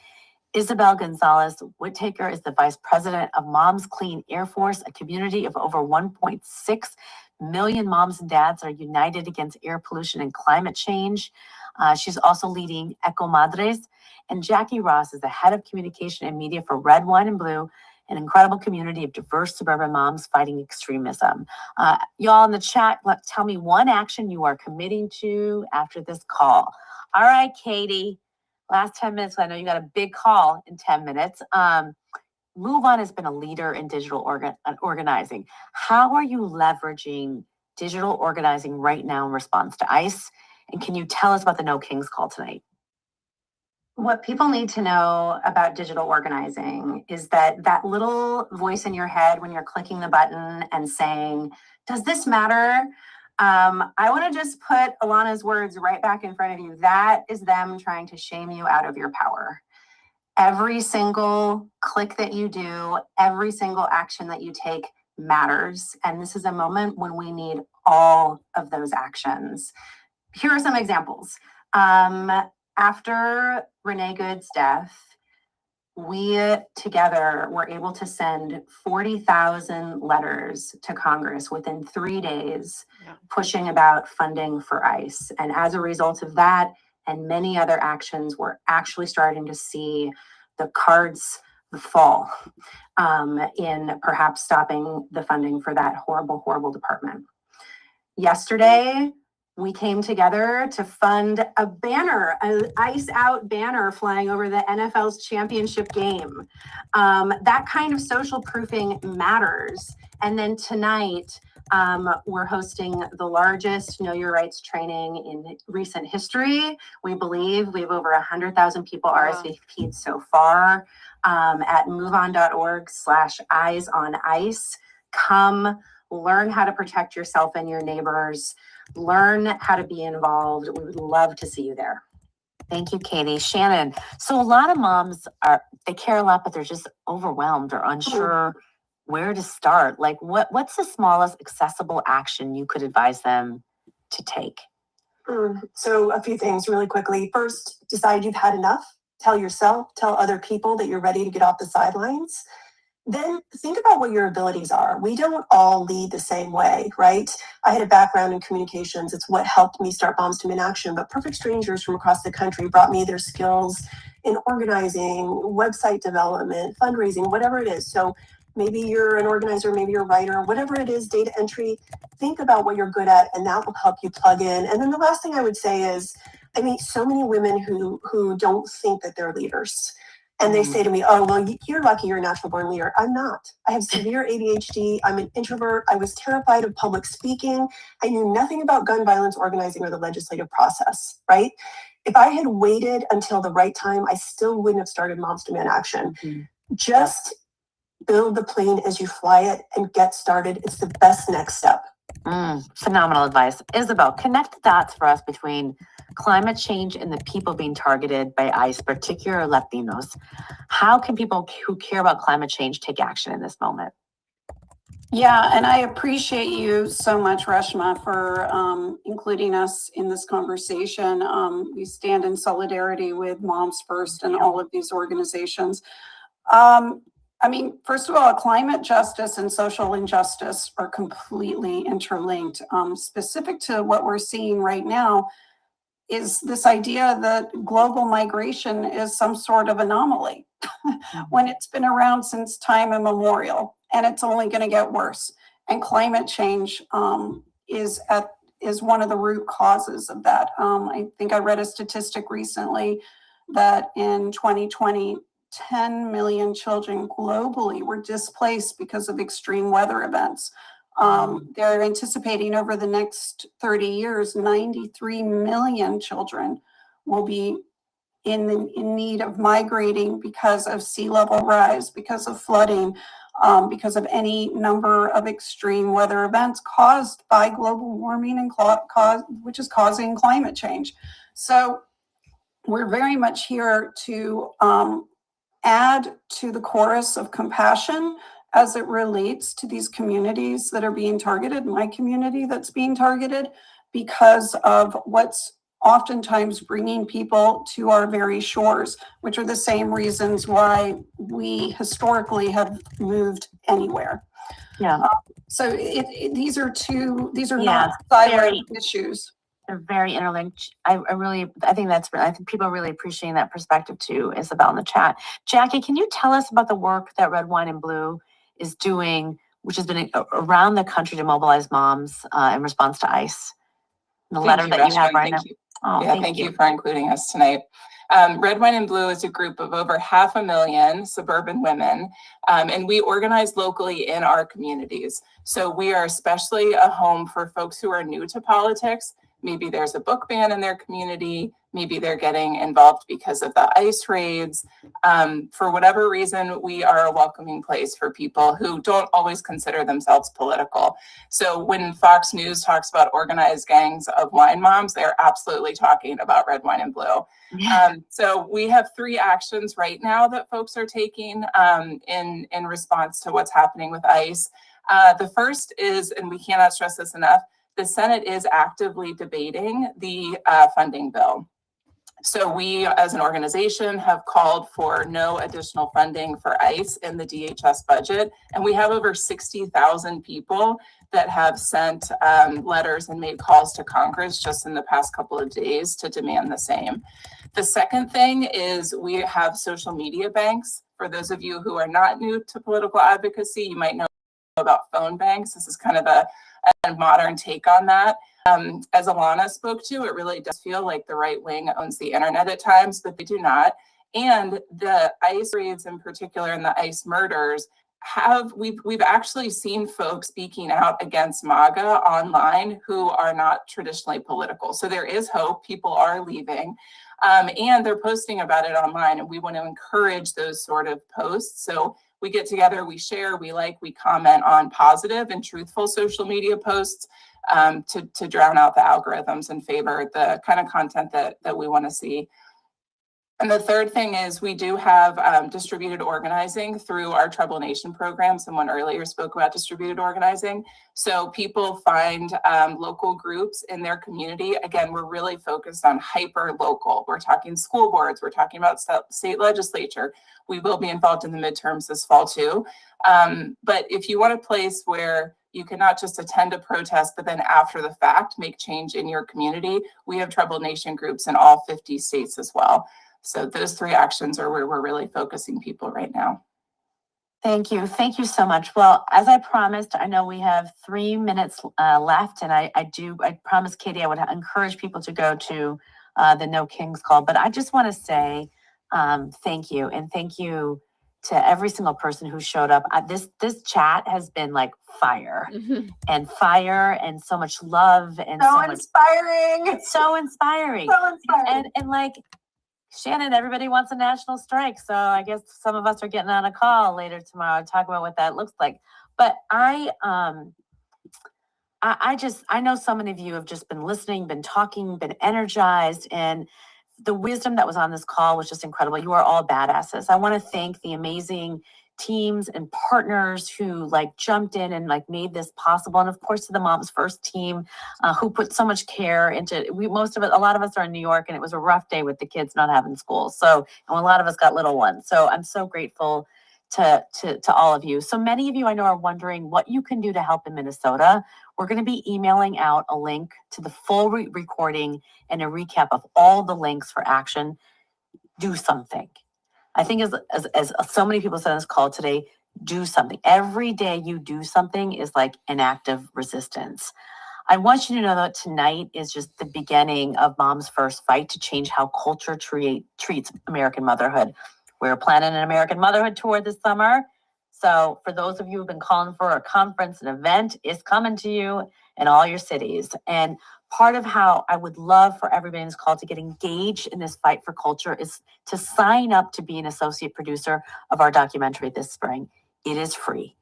[SPEAKER 2] Isabel Gonzalez Whittaker is the vice president of Moms Clean Air Force, a community of over 1.6 million moms and dads are united against air pollution and climate change. She's also leading Eco Madres. And Jackie Ross is the head of communication and media for Red, Wine, and Blue, an incredible community of diverse suburban moms fighting extremism. Y'all in the chat, tell me one action you are committing to after this call. All right, Katie, last 10 minutes. I know you got a big call in 10 minutes. Move On has been a leader in digital organizing. How are you leveraging digital organizing right now in response to ICE? And can you tell us about the No Kings call tonight?
[SPEAKER 7] What people need to know about digital organizing is that little voice in your head when you're clicking the button and saying, does this matter? I want to just put Alana's words right back in front of you. That is them trying to shame you out of your power. Every single click that you do, every single action that you take matters. And this is a moment when we need all of those actions. Here are some examples. After Renee Good's death, we together were able to send 40,000 letters to Congress within 3 days, pushing about funding for ICE. And as a result of that and many other actions, we're actually starting to see the cards fall in perhaps stopping the funding for that horrible, horrible department. Yesterday, we came together to fund a banner, an ice out banner flying over the NFL's championship game. That kind of social proofing matters. And then tonight, we're hosting the largest Know Your Rights training in recent history. We believe we have over 100,000 people RSVP'd so far at moveon.org/eyesonice. Come learn how to protect yourself and your neighbors. Learn how to be involved. We would love to see you there.
[SPEAKER 2] Thank you, Katie. Shannon, so a lot of moms they care a lot, but they're just overwhelmed or unsure where to start. Like what's the smallest accessible action you could advise them to take?
[SPEAKER 8] So a few things really quickly. First, decide you've had enough. Tell yourself, tell other people that you're ready to get off the sidelines. Then think about what your abilities are. We don't all lead the same way, right? I had a background in communications. It's what helped me start Moms to Men Action, but perfect strangers from across the country brought me their skills in organizing, website development, fundraising, whatever it is. So maybe you're an organizer, maybe you're a writer, whatever it is, data entry, think about what you're good at and that will help you plug in. And then the last thing I would say is, I meet so many women who don't think that they're leaders. And they say to me, oh, well, you're lucky you're a natural born leader. I'm not. I have severe ADHD. I'm an introvert. I was terrified of public speaking. I knew nothing about gun violence organizing or the legislative process, right? If I had waited until the right time, I still wouldn't have started Moms to Men Action. Just build the plane as you fly it and get started. It's the best next step.
[SPEAKER 2] Phenomenal advice. Isabel, connect the dots for us between climate change and the people being targeted by ICE, particularly Latinos. How can people who care about climate change take action in this moment?
[SPEAKER 9] Yeah, and I appreciate you so much, Reshma, for including us in this conversation. We stand in solidarity with Moms First and all of these organizations. I mean, first of all, climate justice and social injustice are completely interlinked. Specific to what we're seeing right now is this idea that global migration is some sort of anomaly when it's been around since time immemorial, and it's only going to get worse. And climate change is one of the root causes of that. I think I read a statistic recently that in 2020, 10 million children globally were displaced because of extreme weather events. They're anticipating over the next 30 years, 93 million children will be in need of migrating because of sea level rise, because of flooding, because of any number of extreme weather events caused by global warming and which is causing climate change. So we're very much here to add to the chorus of compassion as it relates to these communities that are being targeted, my community that's being targeted, because of what's oftentimes bringing people to our very shores, which are the same reasons why we historically have moved anywhere.
[SPEAKER 2] Yeah.
[SPEAKER 9] So these are
[SPEAKER 2] Yeah,
[SPEAKER 9] not siloed issues.
[SPEAKER 2] They're very interlinked. I think people are really appreciating that perspective too, Isabel, in the chat. Jackie, can you tell us about the work that Red, Wine, and Blue is doing, which has been around the country to mobilize moms in response to ICE? The letter that you have right now. Oh,
[SPEAKER 10] thank you for including us tonight. Red, Wine, and Blue is a group of over 500,000 suburban women, and we organize locally in our communities. So we are especially a home for folks who are new to politics. Maybe there's a book ban in their community. Maybe they're getting involved because of the ICE raids. For whatever reason, we are a welcoming place for people who don't always consider themselves political. So when Fox News talks about organized gangs of wine moms, they're absolutely talking about red, wine, and blue. So we have 3 actions right now that folks are taking in response to what's happening with ICE. The first is, and we cannot stress this enough, the Senate is actively debating the funding bill. So we, as an organization, have called for no additional funding for ICE in the DHS budget. And we have over 60,000 people that have sent letters and made calls to Congress just in the past couple of days to demand the same. The second thing is we have social media banks. For those of you who are not new to political advocacy, you might know about phone banks. This is kind of a modern take on that. As Alana spoke to, it really does feel like the right wing owns the internet at times, but they do not. And the ICE raids in particular and the ICE murders we've actually seen folks speaking out against MAGA online who are not traditionally political. So there is hope. People are leaving. And they're posting about it online, and we want to encourage those sort of posts. So we get together, we share, we comment on positive and truthful social media posts to drown out the algorithms and favor the kind of content that we want to see. And the third thing is we do have distributed organizing through our Trouble Nation program. Someone earlier spoke about distributed organizing. So people find local groups in their community. Again, we're really focused on hyper local. We're talking school boards. We're talking about state legislature. We will be involved in the midterms this fall too. But if you want a place where you can not just attend a protest, but then after the fact, make change in your community, we have Trouble Nation groups in all 50 states as well. So those 3 actions are where we're really focusing people right now.
[SPEAKER 2] Thank you. Thank you so much. Well, as I promised, I know we have 3 minutes left, and I promised Katie I would encourage people to go to the No Kings call. But I just want to say thank you, and thank you to every single person who showed up. This chat has been like fire and so much love and so
[SPEAKER 7] inspiring.
[SPEAKER 2] It's so inspiring.
[SPEAKER 7] So inspiring.
[SPEAKER 2] And like Shannon, everybody wants a national strike. So I guess some of us are getting on a call later tomorrow to talk about what that looks like. But I know so many of you have just been listening, been talking, been energized, and the wisdom that was on this call was just incredible. You are all badasses. I want to thank the amazing teams and partners who jumped in and made this possible. And of course to the Moms First team who put so much care into it. A lot of us are in New York, and it was a rough day with the kids not having school. So, and a lot of us got little ones. So I'm so grateful to all of you. So many of you I know are wondering what you can do to help in Minnesota. We're going to be emailing out a link to the full recording and a recap of all the links for action. Do something. I think as so many people said on this call today, do something. Every day you do something is like an act of resistance. I want you to know that tonight is just the beginning of Mom's First fight to change how culture treats American motherhood. We're planning an American Motherhood Tour this summer. So for those of you who've been calling for a conference, an event is coming to you in all your cities. And part of how I would love for everybody in this call to get engaged in this fight for culture is to sign up to be an associate producer of our documentary this spring. It is free.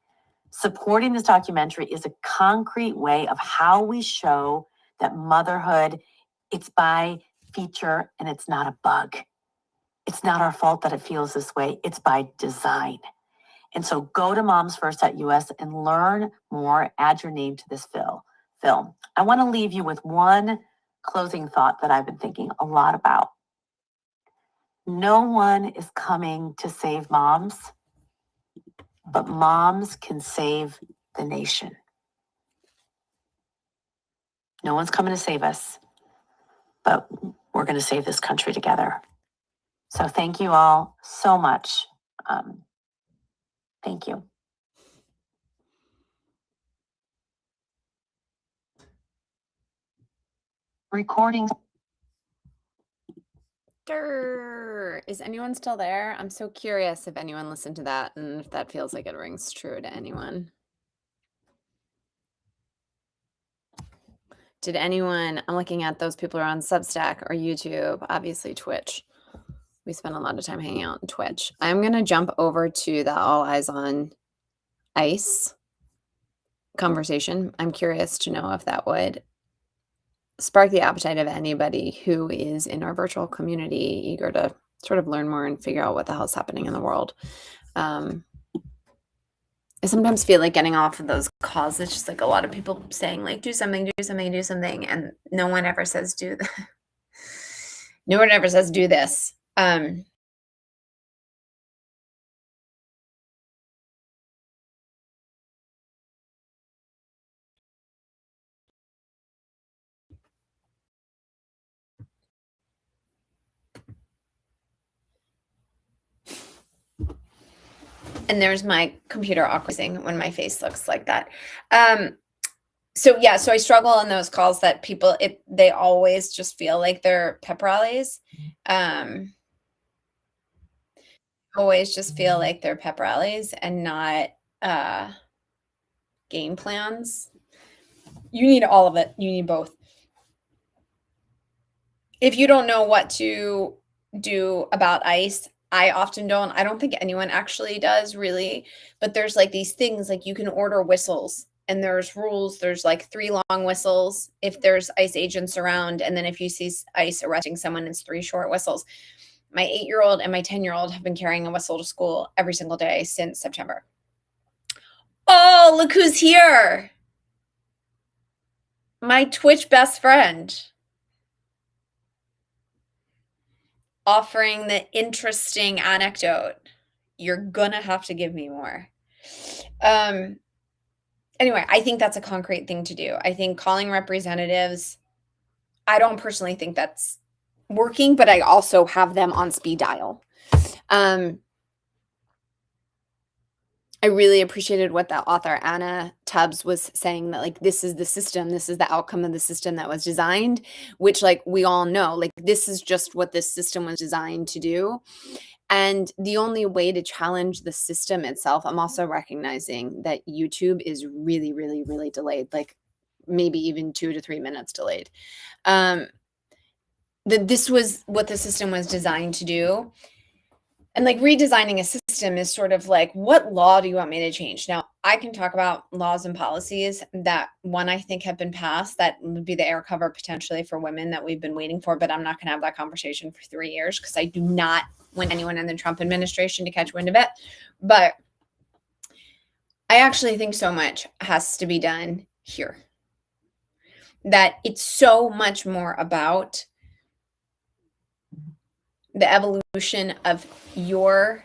[SPEAKER 2] Supporting this documentary is a concrete way of how we show that motherhood, it's by feature and it's not a bug. It's not our fault that it feels this way. It's by design. And so go to momsfirst.us and learn more, add your name to this film. I want to leave you with one closing thought that I've been thinking a lot about. No one is coming to save moms, but moms can save the nation. No one's coming to save us, but we're going to save this country together. So thank you all so much. Thank you. Recording.
[SPEAKER 11] Is anyone still there? I'm so curious if anyone listened to that and if that feels like it rings true to anyone. Did anyone, I'm looking at those people who are on Substack or YouTube, obviously Twitch. We spend a lot of time hanging out on Twitch. I'm going to jump over to the All Eyes on Ice conversation. I'm curious to know if that would spark the appetite of anybody who is in our virtual community, eager to sort of learn more and figure out what the hell's happening in the world. I sometimes feel like getting off of those calls, it's just like a lot of people saying like, do something, do something, do something. And no one ever says do that. No one ever says do this. And there's my computer awkwarding when my face looks like that. So yeah, so I struggle on those calls that people, they always just feel like they're pep rallies. Always just feel like they're pep rallies and not game plans. You need all of it. You need both. If you don't know what to do about ICE, I often don't. I don't think anyone actually does really, but there's like these things like you can order whistles and there's rules. There's like 3 long whistles if there's ICE agents around. And then if you see ICE arresting someone, it's 3 short whistles. My 8-year-old and my 10-year-old have been carrying a whistle to school every single day since September. Oh, look who's here. My Twitch best friend. Offering the interesting anecdote. You're gonna have to give me more. Anyway, I think that's a concrete thing to do. I think calling representatives, I don't personally think that's working, but I also have them on speed dial. I really appreciated what the author Anna Tubbs was saying, that like this is the system, this is the outcome of the system that was designed, which like we all know, like this is just what this system was designed to do. And the only way to challenge the system itself, I'm also recognizing that YouTube is really, really, really delayed, like maybe even 2 to 3 minutes delayed. That this was what the system was designed to do. And like redesigning a system is sort of like, what law do you want me to change? Now, I can talk about laws and policies that one I think have been passed that would be the air cover potentially for women that we've been waiting for, but I'm not going to have that conversation for 3 years because I do not want anyone in the Trump administration to catch wind of it. But I actually think so much has to be done here. That it's so much more about the evolution of your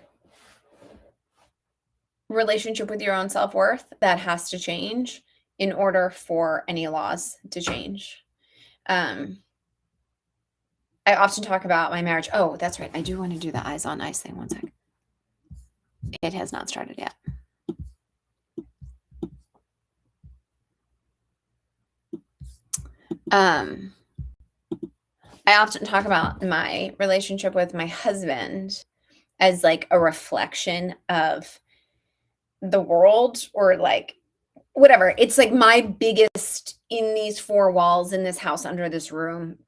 [SPEAKER 11] relationship with your own self-worth that has to change in order for any laws to change. I often talk about my marriage. Oh, that's right. I do want to do the Eyes on Ice thing. One sec. It has not started yet. I often talk about my relationship with my husband as like a reflection of the world, or like whatever. It's like my biggest in these 4 walls in this house under this room,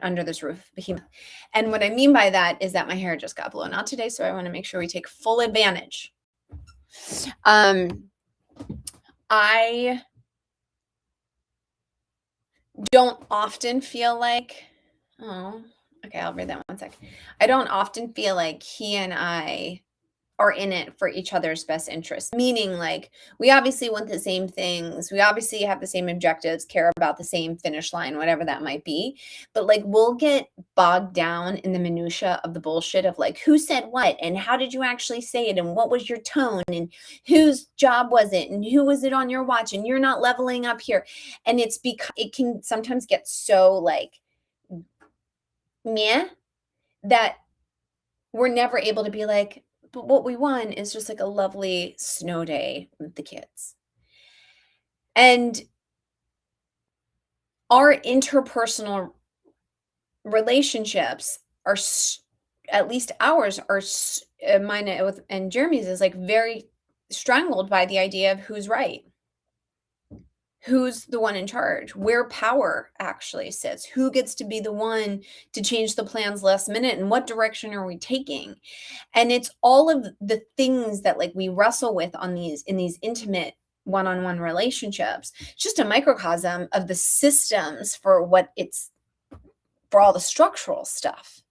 [SPEAKER 11] under this roof. And what I mean by that is that my hair just got blown out today, so I want to make sure we take full advantage. I don't often feel like, oh, okay, I'll read that one sec. I don't often feel like he and I are in it for each other's best interest. Meaning like, we obviously want the same things. We obviously have the same objectives, care about the same finish line, whatever that might be. But like, we'll get bogged down in the minutia of the bullshit of like, who said what? And how did you actually say it? And what was your tone? And whose job was it? And who was it on your watch? And you're not leveling up here. And it's because it can sometimes get so like, meh, that we're never able to be like, but what we want is just like a lovely snow day with the kids. And our interpersonal relationships are, at least ours are, mine and Jeremy's is like very strangled by the idea of who's right. Who's the one in charge? Where power actually sits? Who gets to be the one to change the plans last minute? And what direction are we taking? And it's all of the things that like we wrestle with on these in these intimate one-on-one relationships. It's just a microcosm of the systems for all the structural stuff.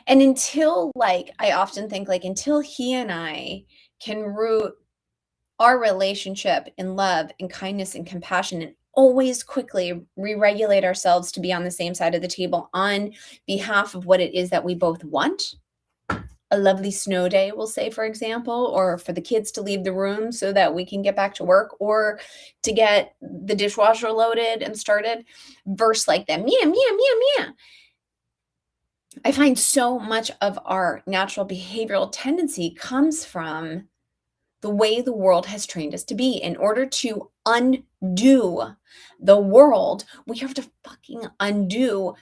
[SPEAKER 11] And until like, I often think like, until he and I can root our relationship in love and kindness and compassion and always quickly re-regulate ourselves to be on the same side of the table on behalf of what it is that we both want. A lovely snow day, we'll say, for example, or for the kids to leave the room so that we can get back to work, or to get the dishwasher loaded and started, versus like that meow, meow, meow, meow. I find so much of our natural behavioral tendency comes from the way the world has trained us to be. In order to undo the world, we have to fucking undo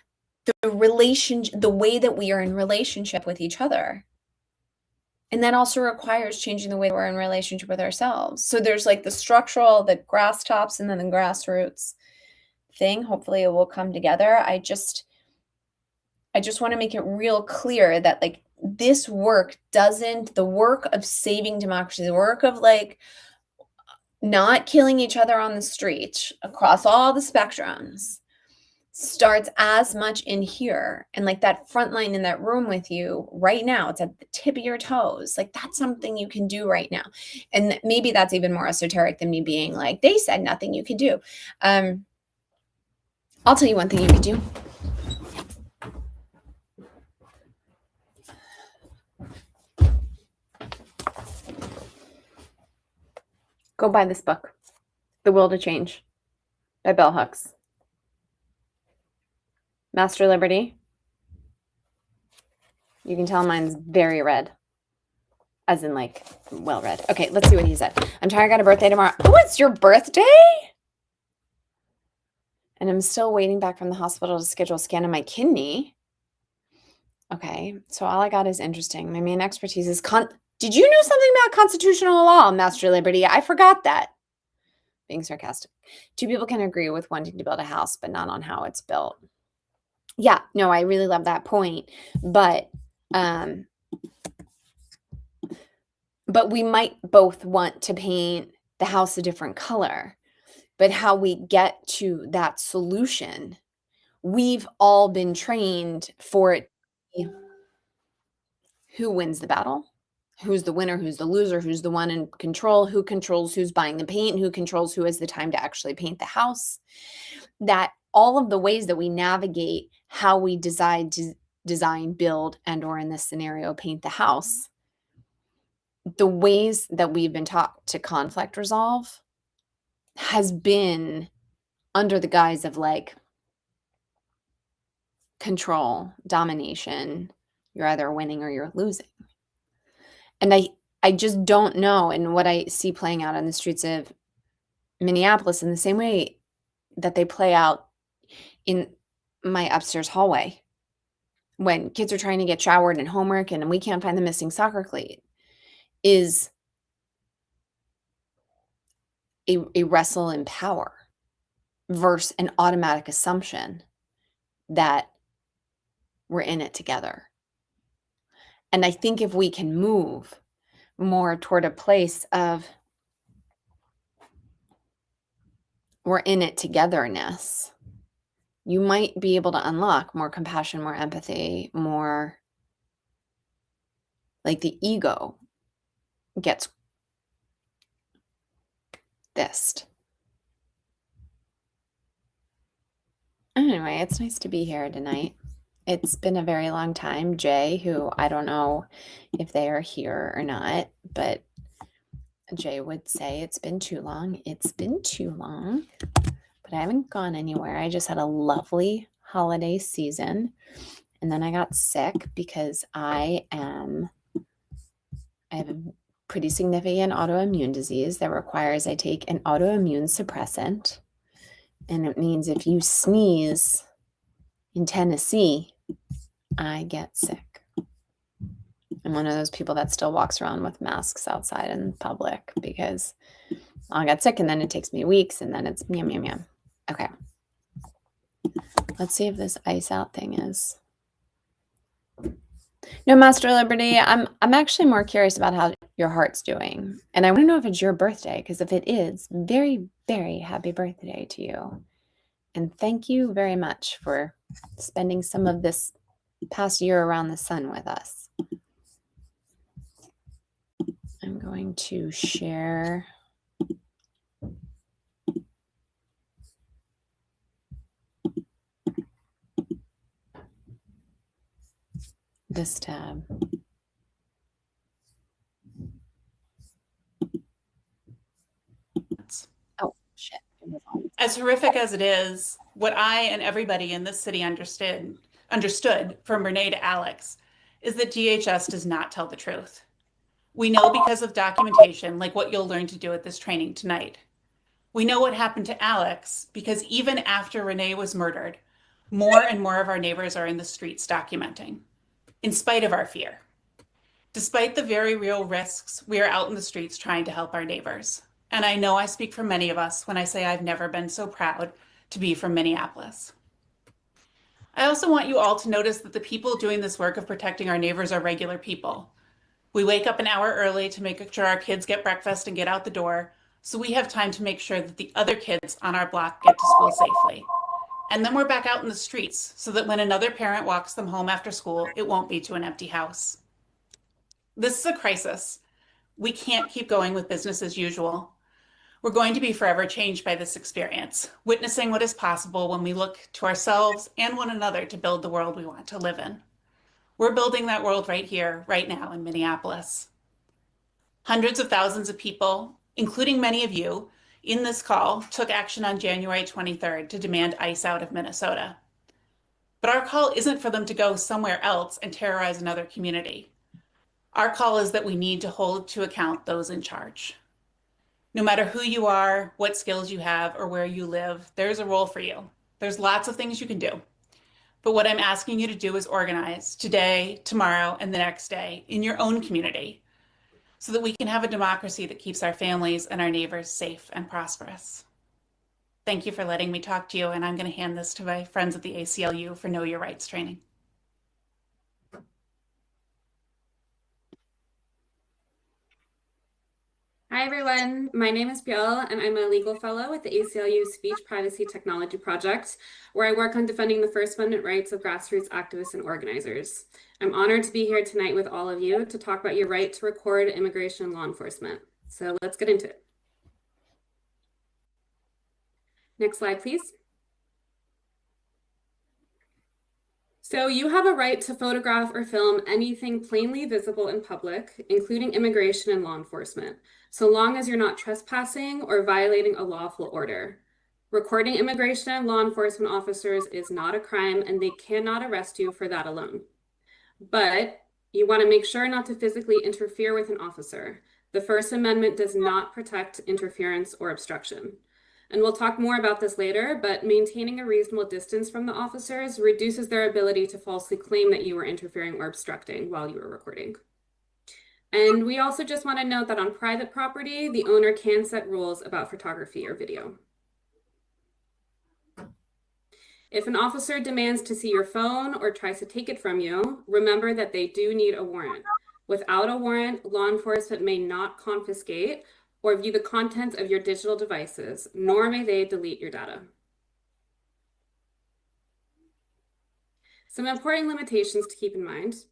[SPEAKER 11] the way that we are in relationship with each other. And that also requires changing the way we're in relationship with ourselves. So there's like the structural, the grass tops, and then the grassroots thing. Hopefully it will come together. I just want to make it real clear that like this work the work of saving democracy, the work of like not killing each other on the street across all the spectrums, starts as much in here. And like that front line in that room with you right now, it's at the tip of your toes. Like that's something you can do right now. And maybe that's even more esoteric than me being like, they said nothing you could do. I'll tell you one thing you could do. Go buy this book, The Will to Change by Bell Hooks. Master Liberty. You can tell mine's very red. As in like, well read. Okay, let's see what he said. I'm tired, I got a birthday tomorrow. Oh, it's your birthday? And I'm still waiting back from the hospital to schedule a scan of my kidney. Okay, so all I got is interesting. My main expertise is Did you know something about constitutional law, Master Liberty? I forgot that. Being sarcastic. Two people can agree with wanting to build a house, but not on how it's built. Yeah, no, I really love that point. But we might both want to paint the house a different color. But how we get to that solution, we've all been trained for it. Who wins the battle? Who's the winner? Who's the loser? Who's the one in control? Who controls who's buying the paint? Who controls who has the time to actually paint the house? That all of the ways that we navigate how we decide to design, build, and or in this scenario, paint the house, the ways that we've been taught to conflict resolve has been under the guise of like control, domination. You're either winning or you're losing. And I just don't know. And what I see playing out on the streets of Minneapolis in the same way that they play out in my upstairs hallway when kids are trying to get showered and homework and we can't find the missing soccer cleat is a wrestle in power versus an automatic assumption that we're in it together. And I think if we can move more toward a place of we're in it togetherness, you might be able to unlock more compassion, more empathy, more like the ego gets this. Anyway, it's nice to be here tonight. It's been a very long time. Jay, who I don't know if they are here or not, but Jay would say it's been too long. It's been too long, but I haven't gone anywhere. I just had a lovely holiday season. And then I got sick because I have a pretty significant autoimmune disease that requires I take an autoimmune suppressant. And it means if you sneeze in Tennessee, I get sick. I'm one of those people that still walks around with masks outside in public because I'll get sick and then it takes me weeks and then it's meow, meow, meow. Okay. Let's see if this ice out thing is. No, Master Liberty, I'm actually more curious about how your heart's doing. And I want to know if it's your birthday, because if it is, very, very happy birthday to you. And thank you very much for spending some of this past year around the sun with us. I'm going to share this tab. Oh, shit.
[SPEAKER 12] As horrific as it is, what I and everybody in this city understood from Renee to Alex is that DHS does not tell the truth. We know because of documentation, like what you'll learn to do at this training tonight. We know what happened to Alex because even after Renee was murdered, more and more of our neighbors are in the streets documenting, in spite of our fear. Despite the very real risks, we are out in the streets trying to help our neighbors. And I know I speak for many of us when I say I've never been so proud to be from Minneapolis. I also want you all to notice that the people doing this work of protecting our neighbors are regular people. We wake up an hour early to make sure our kids get breakfast and get out the door, so we have time to make sure that the other kids on our block get to school safely. And then we're back out in the streets so that when another parent walks them home after school, it won't be to an empty house. This is a crisis. We can't keep going with business as usual. We're going to be forever changed by this experience, witnessing what is possible when we look to ourselves and one another to build the world we want to live in. We're building that world right here, right now in Minneapolis. Hundreds of thousands of people, including many of you, in this call took action on January 23rd to demand ICE out of Minnesota. But our call isn't for them to go somewhere else and terrorize another community. Our call is that we need to hold to account those in charge. No matter who you are, what skills you have, or where you live, there's a role for you. There's lots of things you can do. But what I'm asking you to do is organize today, tomorrow, and the next day in your own community so that we can have a democracy that keeps our families and our neighbors safe and prosperous. Thank you for letting me talk to you, and I'm going to hand this to my friends at the ACLU for Know Your Rights training.
[SPEAKER 13] Hi everyone, my name is Biel and I'm a legal fellow at the ACLU Speech Privacy Technology Project, where I work on defending the First Amendment rights of grassroots activists and organizers. I'm honored to be here tonight with all of you to talk about your right to record immigration and law enforcement. So let's get into it. Next slide, please. So you have a right to photograph or film anything plainly visible in public, including immigration and law enforcement, so long as you're not trespassing or violating a lawful order. Recording immigration and law enforcement officers is not a crime and they cannot arrest you for that alone. But you want to make sure not to physically interfere with an officer. The First Amendment does not protect interference or obstruction. And we'll talk more about this later, but maintaining a reasonable distance from the officers reduces their ability to falsely claim that you were interfering or obstructing while you were recording. And we also just want to note that on private property, the owner can set rules about photography or video. If an officer demands to see your phone or tries to take it from you, remember that they do need a warrant. Without a warrant, law enforcement may not confiscate or view the contents of your digital devices, nor may they delete your data. Some important limitations to keep in mind.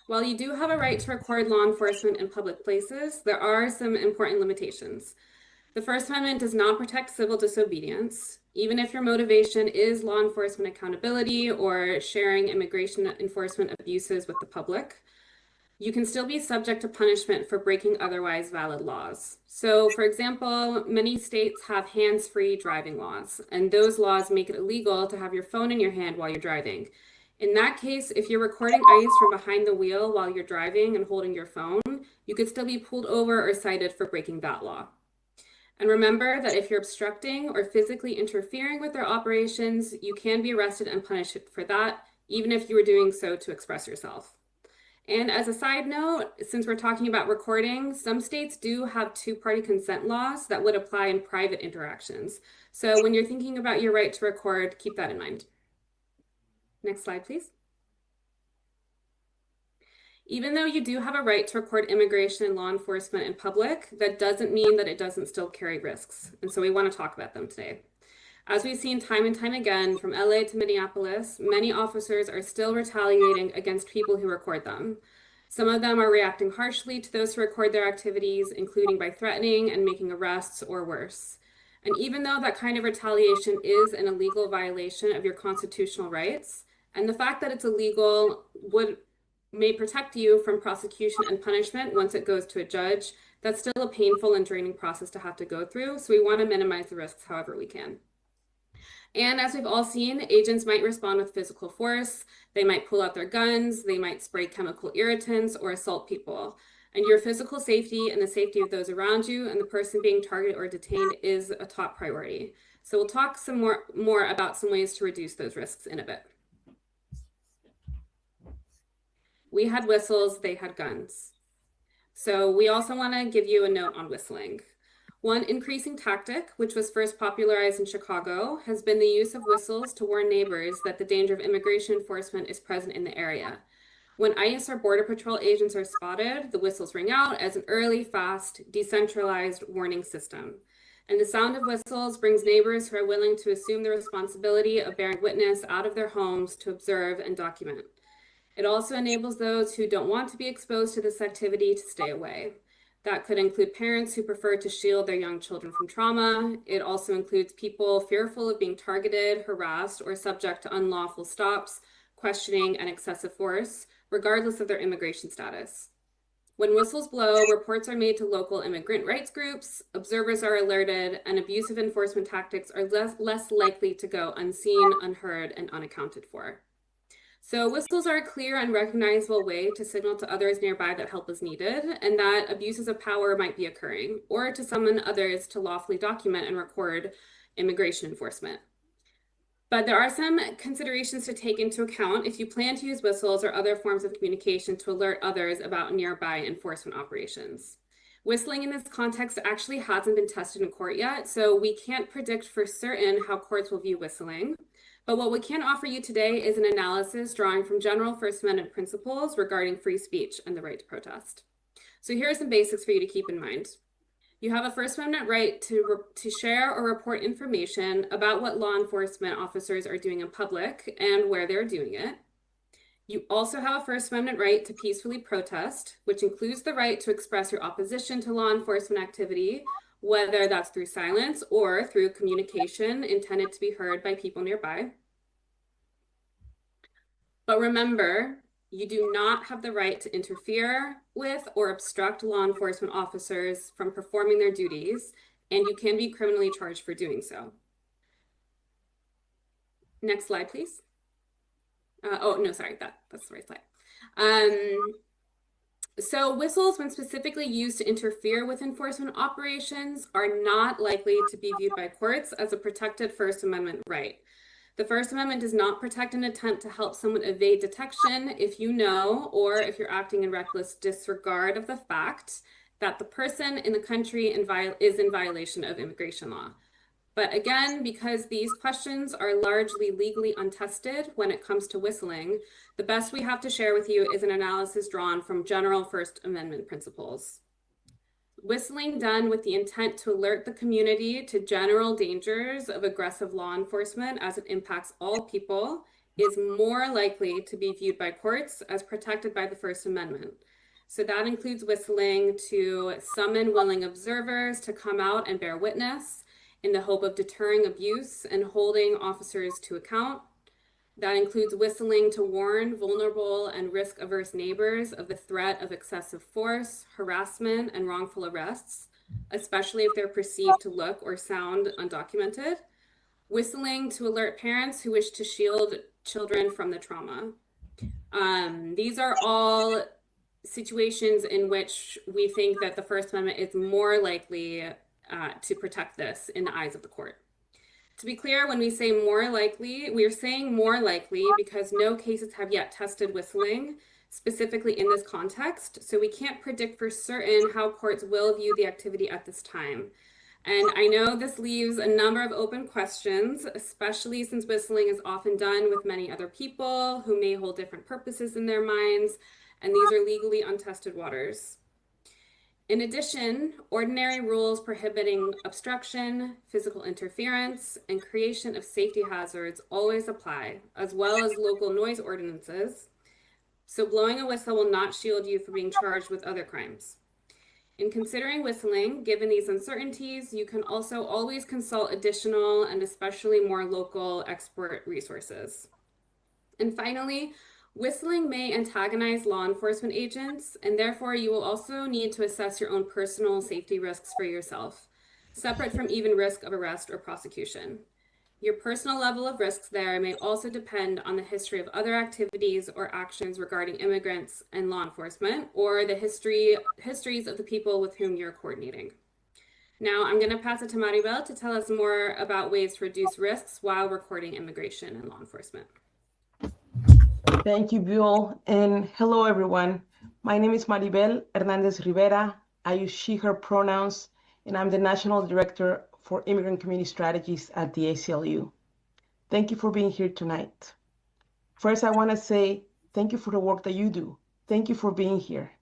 [SPEAKER 13] While you do have a right to record law enforcement in public places, there are some important limitations. The First Amendment does not protect civil disobedience, even if your motivation is law enforcement accountability or sharing immigration enforcement abuses with the public. You can still be subject to punishment for breaking otherwise valid laws. So, for example, many states have hands-free driving laws, and those laws make it illegal to have your phone in your hand while you're driving. In that case, if you're recording ICE from behind the wheel while you're driving and holding your phone, you could still be pulled over or cited for breaking that law. And remember that if you're obstructing or physically interfering with their operations, you can be arrested and punished for that, even if you were doing so to express yourself. And as a side note, since we're talking about recording, some states do have two-party consent laws that would apply in private interactions. So when you're thinking about your right to record, keep that in mind. Next slide, please. Even though you do have a right to record immigration and law enforcement in public, that doesn't mean that it doesn't still carry risks. And so we want to talk about them today. As we've seen time and time again, from LA to Minneapolis, many officers are still retaliating against people who record them. Some of them are reacting harshly to those who record their activities, including by threatening and making arrests or worse. And even though that kind of retaliation is an illegal violation of your constitutional rights, and the fact that it's illegal may protect you from prosecution and punishment once it goes to a judge, that's still a painful and draining process to have to go through. So we want to minimize the risks however we can. And as we've all seen, agents might respond with physical force. They might pull out their guns. They might spray chemical irritants or assault people. And your physical safety and the safety of those around you and the person being targeted or detained is a top priority. So we'll talk some more about some ways to reduce those risks in a bit. We had whistles, they had guns. So we also want to give you a note on whistling. One increasing tactic, which was first popularized in Chicago, has been the use of whistles to warn neighbors that the danger of immigration enforcement is present in the area. When ICE or Border Patrol agents are spotted, the whistles ring out as an early, fast, decentralized warning system. And the sound of whistles brings neighbors who are willing to assume the responsibility of bearing witness out of their homes to observe and document. It also enables those who don't want to be exposed to this activity to stay away. That could include parents who prefer to shield their young children from trauma. It also includes people fearful of being targeted, harassed, or subject to unlawful stops, questioning, and excessive force, regardless of their immigration status. When whistles blow, reports are made to local immigrant rights groups, observers are alerted, and abusive enforcement tactics are less likely to go unseen, unheard, and unaccounted for. So whistles are a clear and recognizable way to signal to others nearby that help is needed and that abuses of power might be occurring, or to summon others to lawfully document and record immigration enforcement. But there are some considerations to take into account if you plan to use whistles or other forms of communication to alert others about nearby enforcement operations. Whistling in this context actually hasn't been tested in court yet, so we can't predict for certain how courts will view whistling. But what we can offer you today is an analysis drawing from general First Amendment principles regarding free speech and the right to protest. So here are some basics for you to keep in mind. You have a First Amendment right to share or report information about what law enforcement officers are doing in public and where they're doing it. You also have a First Amendment right to peacefully protest, which includes the right to express your opposition to law enforcement activity, whether that's through silence or through communication intended to be heard by people nearby. But remember, you do not have the right to interfere with or obstruct law enforcement officers from performing their duties, and you can be criminally charged for doing so. Next slide, please. Oh, no, sorry, that's the right slide. So whistles, when specifically used to interfere with enforcement operations, are not likely to be viewed by courts as a protected First Amendment right. The First Amendment does not protect an attempt to help someone evade detection if you know, or if you're acting in reckless disregard of the fact that the person in the country is in violation of immigration law. But again, because these questions are largely legally untested when it comes to whistling, the best we have to share with you is an analysis drawn from general First Amendment principles. Whistling done with the intent to alert the community to general dangers of aggressive law enforcement as it impacts all people is more likely to be viewed by courts as protected by the First Amendment. So that includes whistling to summon willing observers to come out and bear witness in the hope of deterring abuse and holding officers to account. That includes whistling to warn vulnerable and risk-averse neighbors of the threat of excessive force, harassment, and wrongful arrests, especially if they're perceived to look or sound undocumented. Whistling to alert parents who wish to shield children from the trauma. These are all situations in which we think that the First Amendment is more likely to protect this in the eyes of the court. To be clear, when we say more likely, we are saying more likely because no cases have yet tested whistling specifically in this context, so we can't predict for certain how courts will view the activity at this time. And I know this leaves a number of open questions, especially since whistling is often done with many other people who may hold different purposes in their minds, and these are legally untested waters. In addition, ordinary rules prohibiting obstruction, physical interference, and creation of safety hazards always apply, as well as local noise ordinances. So blowing a whistle will not shield you from being charged with other crimes. In considering whistling, given these uncertainties, you can also always consult additional and especially more local expert resources. And finally, whistling may antagonize law enforcement agents, and therefore you will also need to assess your own personal safety risks for yourself, separate from even risk of arrest or prosecution. Your personal level of risks there may also depend on the history of other activities or actions regarding immigrants and law enforcement, or the histories of the people with whom you're coordinating. Now I'm going to pass it to Maribel to tell us more about ways to reduce risks while recording immigration and law enforcement.
[SPEAKER 14] Thank you, Buell, and hello, everyone. My name is Maribel Hernandez Rivera. I use she, her pronouns, and I'm the National Director for Immigrant Community Strategies at the ACLU. Thank you for being here tonight. First, I want to say thank you for the work that you do. Thank you for being here.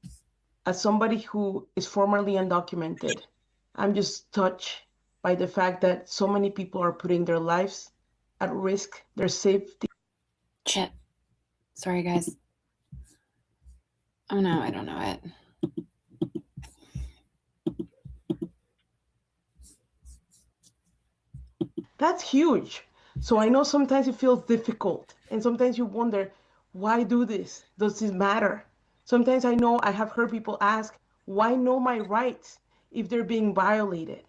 [SPEAKER 14] As somebody who is formerly undocumented, I'm just touched by the fact that so many people are putting their lives at risk, their safety.
[SPEAKER 11] Shit. Sorry, guys. Oh no, I don't know it.
[SPEAKER 14] That's huge. So I know sometimes it feels difficult, and sometimes you wonder, why do this? Does this matter? Sometimes I know I have heard people ask, why know my rights if they're being violated?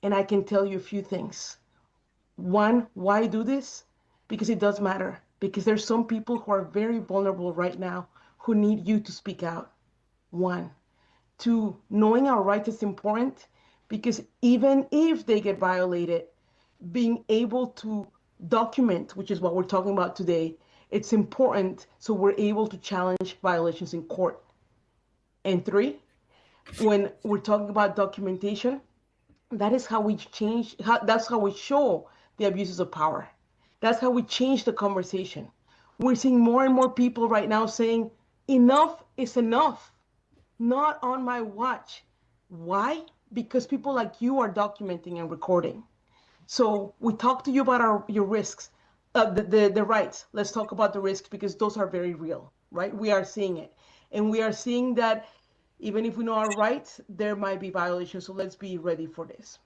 [SPEAKER 14] And I can tell you a few things. One, why do this? Because it does matter. Because there's some people who are very vulnerable right now who need you to speak out. One. Two, knowing our rights is important because even if they get violated, being able to document, which is what we're talking about today, it's important so we're able to challenge violations in court. And three, when we're talking about documentation, that is how we change, that's how we show the abuses of power. That's how we change the conversation. We're seeing more and more people right now saying, enough is enough, not on my watch. Why? Because people like you are documenting and recording. So we talked to you about your risks, the rights. Let's talk about the risks because those are very real, right? We are seeing it. And we are seeing that even if we know our rights, there might be violations. So let's be ready for this.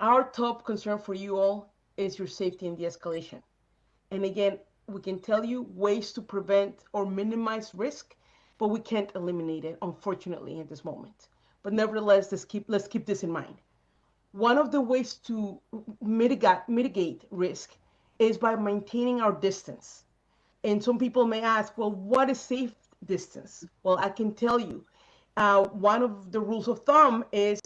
[SPEAKER 14] Our top concern for you all is your safety and de-escalation. And again, we can tell you ways to prevent or minimize risk, but we can't eliminate it, unfortunately, in this moment. But nevertheless, let's keep this in mind. One of the ways to mitigate risk is by maintaining our distance. And some people may ask, well, what is safe distance? Well, I can tell you, one of the rules of thumb is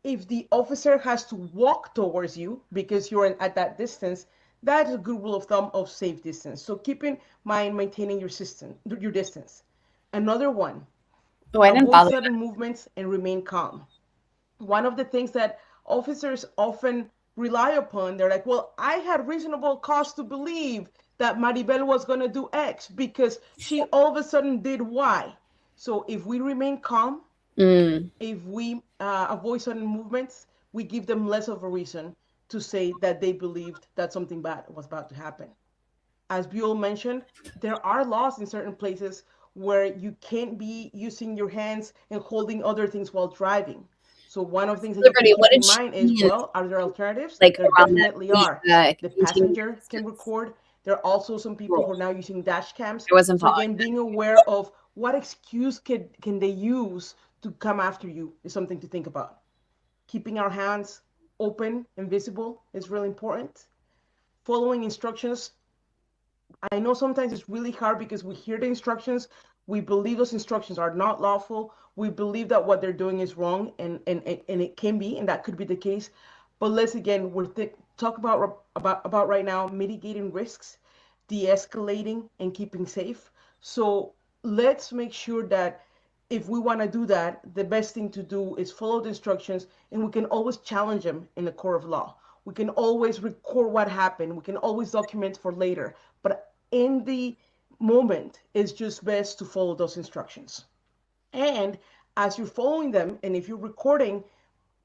[SPEAKER 14] if the officer has to walk towards you because you're at that distance, that's a good rule of thumb of safe distance. So keep in mind maintaining your distance. Another one, avoid sudden movements and remain calm. One of the things that officers often rely upon, they're like, well, I had reasonable cause to believe that Maribel was going to do X because she all of a sudden did Y. So if we remain calm, if we avoid sudden movements, we give them less of a reason to say that they believed that something bad was about to happen. As Buell mentioned, there are laws in certain places where you can't be using your hands and holding other things while driving. So one of the things that
[SPEAKER 11] Liberty,
[SPEAKER 14] you
[SPEAKER 11] what
[SPEAKER 14] can
[SPEAKER 11] did
[SPEAKER 14] keep in mind is, well, are there alternatives?
[SPEAKER 11] like
[SPEAKER 14] There
[SPEAKER 11] around
[SPEAKER 14] definitely are. The passenger can record. There are also some people who are now using dash cams.
[SPEAKER 11] I wasn't
[SPEAKER 14] So again, being aware of what excuse can they use to come after you is something to think about. Keeping our hands open and visible is really important. Following instructions. I know sometimes it's really hard because we hear the instructions, we believe those instructions are not lawful, we believe that what they're doing is wrong, and it can be, and that could be the case. But let's again, talk about right now mitigating risks, de-escalating, and keeping safe. So let's make sure that if we want to do that, the best thing to do is follow the instructions, and we can always challenge them in the court of law. We can always record what happened. We can always document for later. But in the moment, it's just best to follow those instructions. And as you're following them, and if you're recording,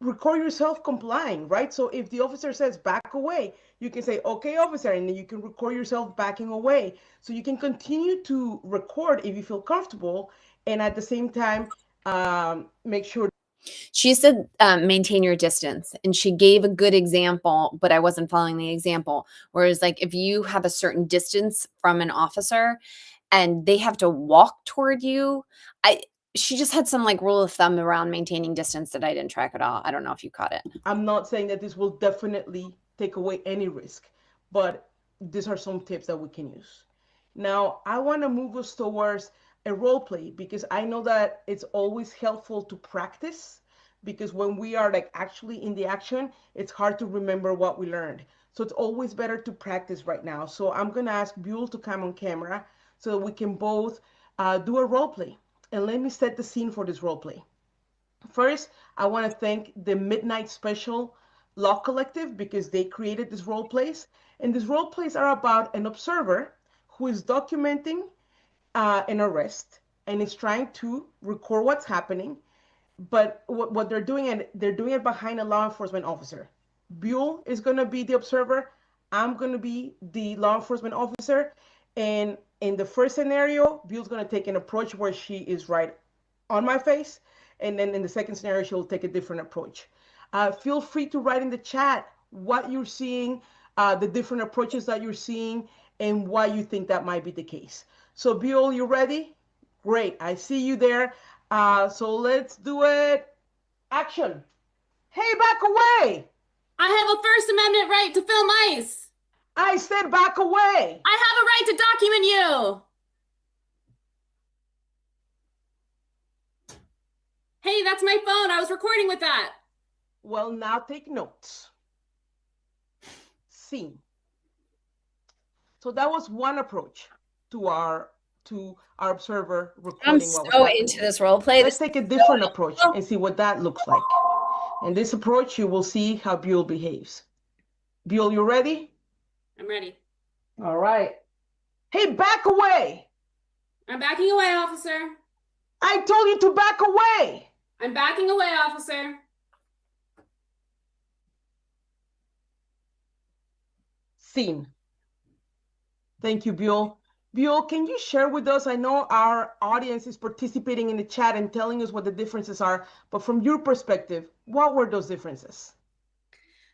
[SPEAKER 14] record yourself complying, right? So if the officer says back away, you can say, okay, officer, and then you can record yourself backing away. So you can continue to record if you feel comfortable, and at the same time, make sure.
[SPEAKER 11] She said, maintain your distance. And she gave a good example, but I wasn't following the example. Whereas, like, if you have a certain distance from an officer and they have to walk toward you, she just had some like rule of thumb around maintaining distance that I didn't track at all. I don't know if you caught it.
[SPEAKER 14] I'm not saying that this will definitely take away any risk, but these are some tips that we can use. Now, I want to move us towards a role play, because I know that it's always helpful to practice, because when we are like actually in the action, it's hard to remember what we learned. So it's always better to practice right now. So I'm going to ask Buell to come on camera so that we can both do a role play. And let me set the scene for this role play. First, I want to thank the Midnight Special Law Collective, because they created this role plays. And these role plays are about an observer who is documenting an arrest and is trying to record what's happening. But what they're doing, and they're doing it behind a law enforcement officer. Buell is going to be the observer. I'm going to be the law enforcement officer. And in the first scenario, Buell's going to take an approach where she is right on my face. And then in the second scenario, she'll take a different approach. Feel free to write in the chat what you're seeing, the different approaches that you're seeing, and why you think that might be the case. So Buell, you ready? Great, I see you there. So let's do it. Action. Hey, back away.
[SPEAKER 13] I have a First Amendment right to film ICE.
[SPEAKER 14] I said back away.
[SPEAKER 13] I have a right to document you. Hey, that's my phone. I was recording with that.
[SPEAKER 14] Well, now take notes. Scene. So that was one approach to our observer recording.
[SPEAKER 11] I'm
[SPEAKER 14] what was
[SPEAKER 11] so
[SPEAKER 14] happening.
[SPEAKER 11] into this role play.
[SPEAKER 14] Let's take a different approach and see what that looks like. In this approach, you will see how Buell behaves. Buell, you ready?
[SPEAKER 13] I'm ready.
[SPEAKER 14] All right. Hey, back away.
[SPEAKER 13] I'm backing away, officer.
[SPEAKER 14] I told you to back away.
[SPEAKER 13] I'm backing away, officer.
[SPEAKER 14] Scene. Thank you, Buell. Buell, can you share with us? I know our audience is participating in the chat and telling us what the differences are, but from your perspective, what were those differences?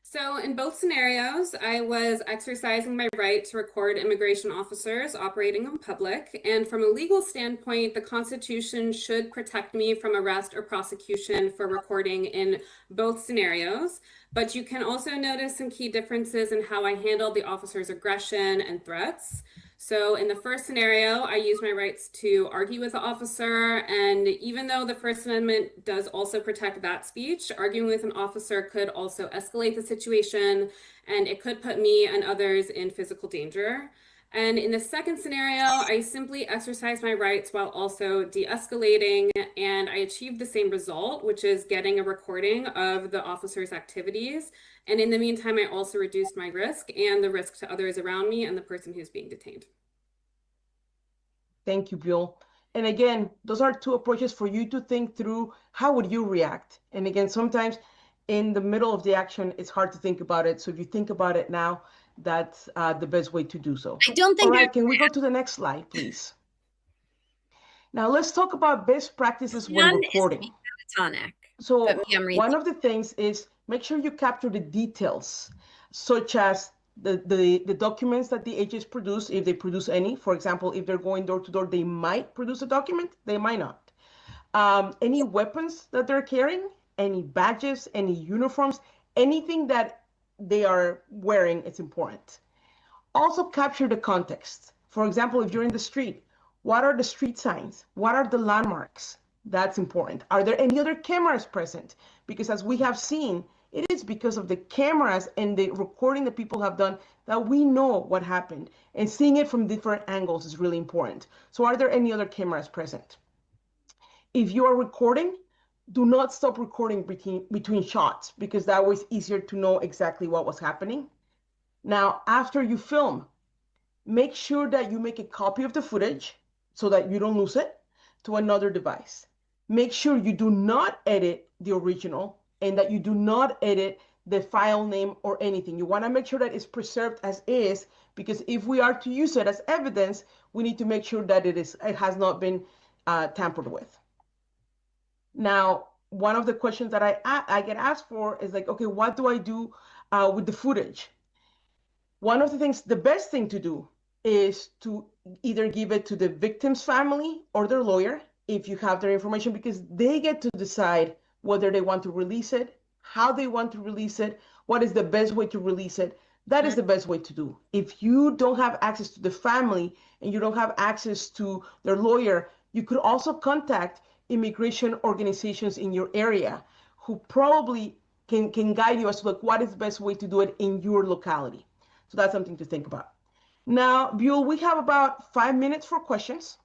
[SPEAKER 13] So in both scenarios, I was exercising my right to record immigration officers operating in public. And from a legal standpoint, the Constitution should protect me from arrest or prosecution for recording in both scenarios. But you can also notice some key differences in how I handled the officer's aggression and threats. So in the first scenario, I used my rights to argue with the officer. And even though the First Amendment does also protect that speech, arguing with an officer could also escalate the situation, and it could put me and others in physical danger. And in the second scenario, I simply exercised my rights while also de-escalating, and I achieved the same result, which is getting a recording of the officer's activities. And in the meantime, I also reduced my risk and the risk to others around me and the person who's being detained.
[SPEAKER 14] Thank you, Buell. And again, those are two approaches for you to think through. How would you react? And again, sometimes in the middle of the action, it's hard to think about it. So if you think about it now, that's the best way to do so.
[SPEAKER 11] I don't think.
[SPEAKER 14] All right, can we go to the next slide, please? Now let's talk about best practices when recording. So one of the things is make sure you capture the details, such as the documents that the agents produce, if they produce any. For example, if they're going door to door, they might produce a document, they might not. Any weapons that they're carrying, any badges, any uniforms, anything that they are wearing, it's important. Also capture the context. For example, if you're in the street, what are the street signs? What are the landmarks? That's important. Are there any other cameras present? Because as we have seen, It is because of the cameras and the recording that people have done that we know what happened. And seeing it from different angles is really important. So are there any other cameras present? If you are recording, do not stop recording between shots, because that was easier to know exactly what was happening. Now, after you film, make sure that you make a copy of the footage so that you don't lose it to another device. Make sure you do not edit the original and that you do not edit the file name or anything. You want to make sure that it's preserved as is, because if we are to use it as evidence, we need to make sure that it has not been tampered with. Now, one of the questions that I get asked for is like, okay, what do I do with the footage? One of the things, the best thing to do is to either give it to the victim's family or their lawyer if you have their information, because they get to decide whether they want to release it, how they want to release it, what is the best way to release it. That is the best way to do. If you don't have access to the family and you don't have access to their lawyer, you could also contact immigration organizations in your area who probably can guide you as to like what is the best way to do it in your locality. So that's something to think about. Now, Buell, we have about 5 minutes for questions.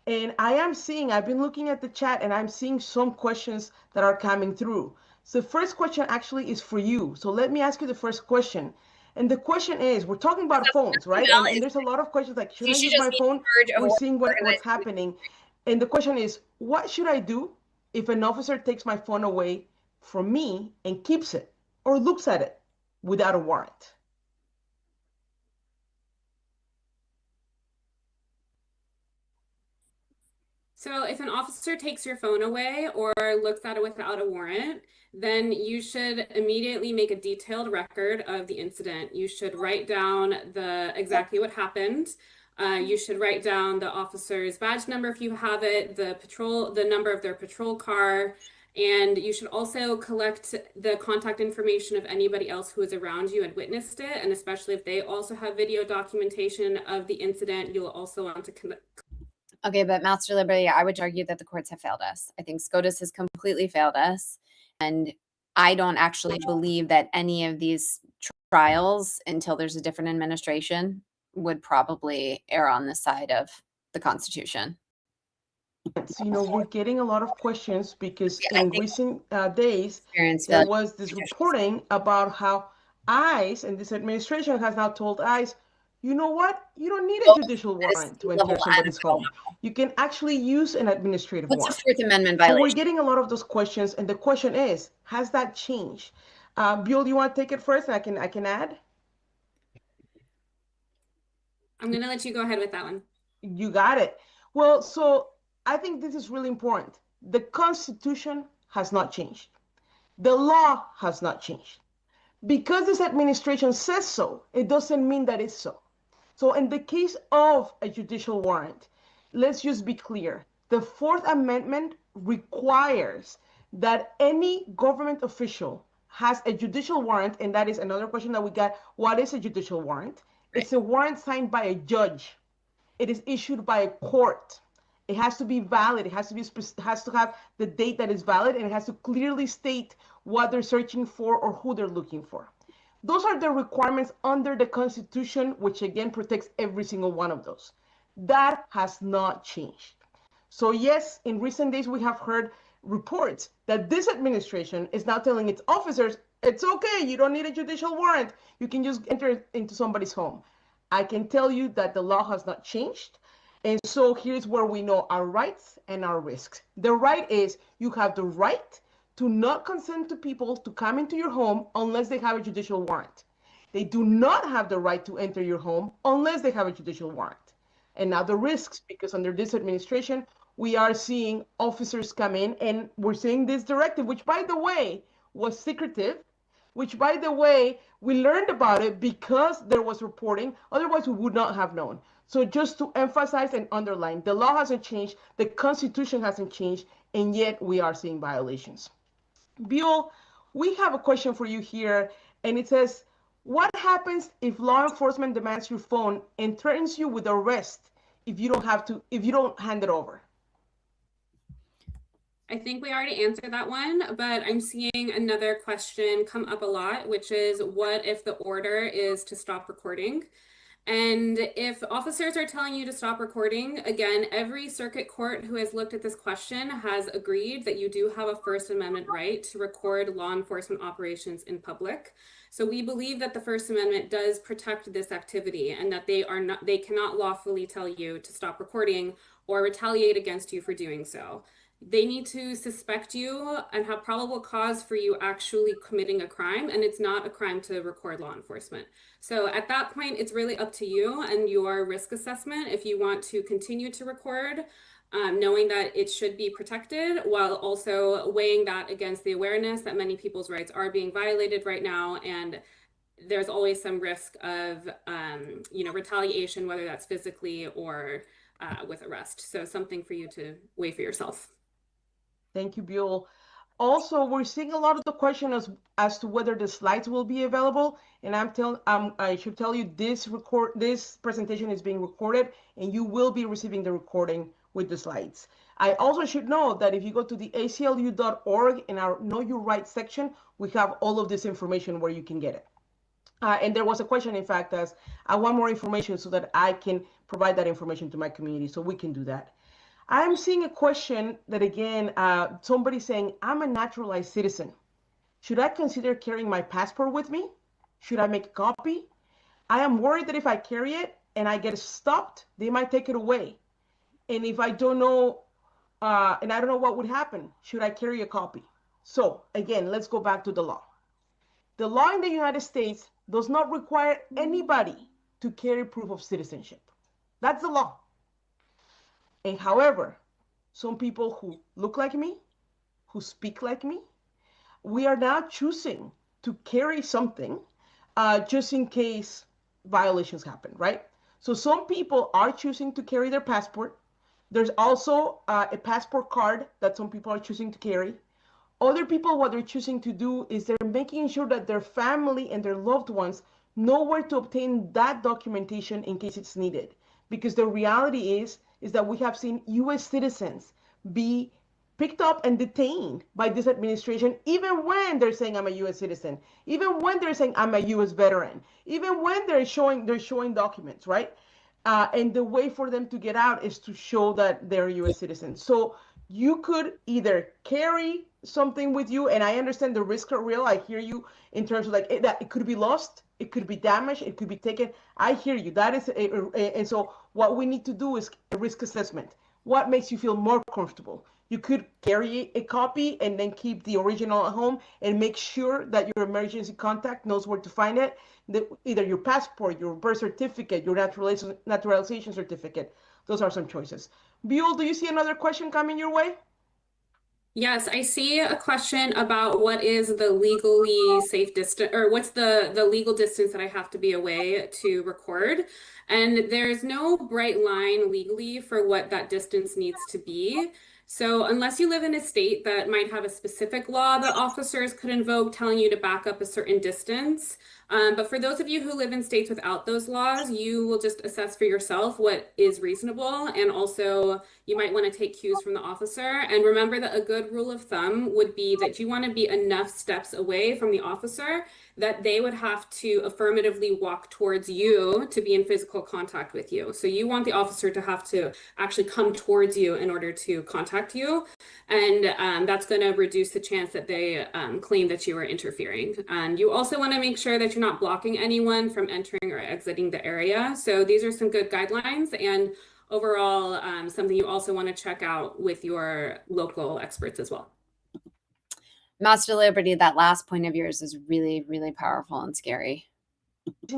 [SPEAKER 14] And I've been looking at the chat and I'm seeing some questions that are coming through. So the first question actually is for you. So let me ask you the first question. And the question is, we're talking about phones, right? And there's a lot of questions like, should I use my phone? We're seeing what's happening. And the question is, what should I do if an officer takes my phone away from me and keeps it or looks at it without a warrant?
[SPEAKER 13] So if an officer takes your phone away or looks at it without a warrant, then you should immediately make a detailed record of the incident. You should write down exactly what happened. You should write down the officer's badge number if you have it, the number of their patrol car, and you should also collect the contact information of anybody else who was around you and witnessed it. And especially if they also have video documentation of the incident, you'll also want to
[SPEAKER 11] Okay, but Master Liberty, I would argue that the courts have failed us. I think SCOTUS has completely failed us. And I don't actually believe that any of these trials, until there's a different administration, would probably err on the side of the Constitution.
[SPEAKER 14] So, we're getting a lot of questions because in recent days, there was this reporting about how ICE and this administration has now told ICE, you know what? You don't need a judicial warrant to enter somebody's home. You can actually use an administrative warrant.
[SPEAKER 11] What's a Fourth Amendment
[SPEAKER 14] So
[SPEAKER 11] violation?
[SPEAKER 14] we're getting a lot of those questions, and the question is, has that changed? Buell, you want to take it first, and I can add?
[SPEAKER 13] I'm going to let you go ahead with that one.
[SPEAKER 14] You got it. Well, so I think this is really important. The Constitution has not changed. The law has not changed. Because this administration says so, it doesn't mean that it's so. So in the case of a judicial warrant, let's just be clear. The Fourth Amendment requires that any government official has a judicial warrant, and that is another question that we got. What is a judicial warrant? Right. It's a warrant signed by a judge. It is issued by a court. It has to be valid. It has to have the date that is valid, and it has to clearly state what they're searching for or who they're looking for. Those are the requirements under the Constitution, which again protects every single one of those. That has not changed. So yes, in recent days, we have heard reports that this administration is now telling its officers, it's okay, you don't need a judicial warrant. You can just enter into somebody's home. I can tell you that the law has not changed. And so here's where we know our rights and our risks. The right is you have the right to not consent to people to come into your home unless they have a judicial warrant. They do not have the right to enter your home unless they have a judicial warrant. And now the risks, because under this administration, we are seeing officers come in and we're seeing this directive, which by the way, was secretive, which by the way, we learned about it because there was reporting, otherwise we would not have known. So just to emphasize and underline, the law hasn't changed, the Constitution hasn't changed, and yet we are seeing violations. Buell, we have a question for you here, and it says, what happens if law enforcement demands your phone and threatens you with arrest if you don't hand it over?
[SPEAKER 13] I think we already answered that one, but I'm seeing another question come up a lot, which is what if the order is to stop recording? And if officers are telling you to stop recording, again, every circuit court who has looked at this question has agreed that you do have a First Amendment right to record law enforcement operations in public. So we believe that the First Amendment does protect this activity and that they cannot lawfully tell you to stop recording or retaliate against you for doing so. They need to suspect you and have probable cause for you actually committing a crime, and it's not a crime to record law enforcement. So at that point, it's really up to you and your risk assessment if you want to continue to record, knowing that it should be protected, while also weighing that against the awareness that many people's rights are being violated right now, and there's always some risk of retaliation, whether that's physically or with arrest. So something for you to weigh for yourself.
[SPEAKER 14] Thank you, Buell. Also, we're seeing a lot of the question as to whether the slides will be available. And I should tell you this presentation is being recorded, and you will be receiving the recording with the slides. I also should know that if you go to the aclu.org in our Know Your Rights section, we have all of this information where you can get it. And there was a question, in fact, as I want more information so that I can provide that information to my community, so we can do that. I'm seeing a question that, again, somebody saying, I'm a naturalized citizen. Should I consider carrying my passport with me? Should I make a copy? I am worried that if I carry it and I get stopped, they might take it away. And if I don't know, and I don't know what would happen, should I carry a copy? So again, let's go back to the law. The law in the United States does not require anybody to carry proof of citizenship. That's the law. And however, some people who look like me, who speak like me, we are now choosing to carry something just in case violations happen, right? So some people are choosing to carry their passport. There's also a passport card that some people are choosing to carry. Other people, what they're choosing to do is they're making sure that their family and their loved ones know where to obtain that documentation in case it's needed. Because the reality is that we have seen U.S. citizens be picked up and detained by this administration, even when they're saying I'm a U.S. citizen, even when they're saying I'm a U.S. veteran, even when they're showing documents, right? And the way for them to get out is to show that they're U.S. citizens. So you could either carry something with you, and I understand the risks are real. I hear you in terms of that it could be lost, it could be damaged, it could be taken. I hear you. That is, and so what we need to do is a risk assessment. What makes you feel more comfortable? You could carry a copy and then keep the original at home and make sure that your emergency contact knows where to find it. Either your passport, your birth certificate, your naturalization certificate. Those are some choices. Buell, do you see another question coming your way?
[SPEAKER 13] Yes, I see a question about what is the legally safe distance, or what's the legal distance that I have to be away to record. And there's no bright line legally for what that distance needs to be. So unless you live in a state that might have a specific law that officers could invoke telling you to back up a certain distance. But for those of you who live in states without those laws, you will just assess for yourself what is reasonable. And also you might want to take cues from the officer. And remember that a good rule of thumb would be that you want to be enough steps away from the officer that they would have to affirmatively walk towards you to be in physical contact with you. So you want the officer to have to actually come towards you in order to contact you. And that's going to reduce the chance that they claim that you are interfering. And you also want to make sure that you're not blocking anyone from entering or exiting the area. So these are some good guidelines, and overall, something you also want to check out with your local experts as well.
[SPEAKER 11] Master Liberty, that last point of yours is really, really powerful and scary.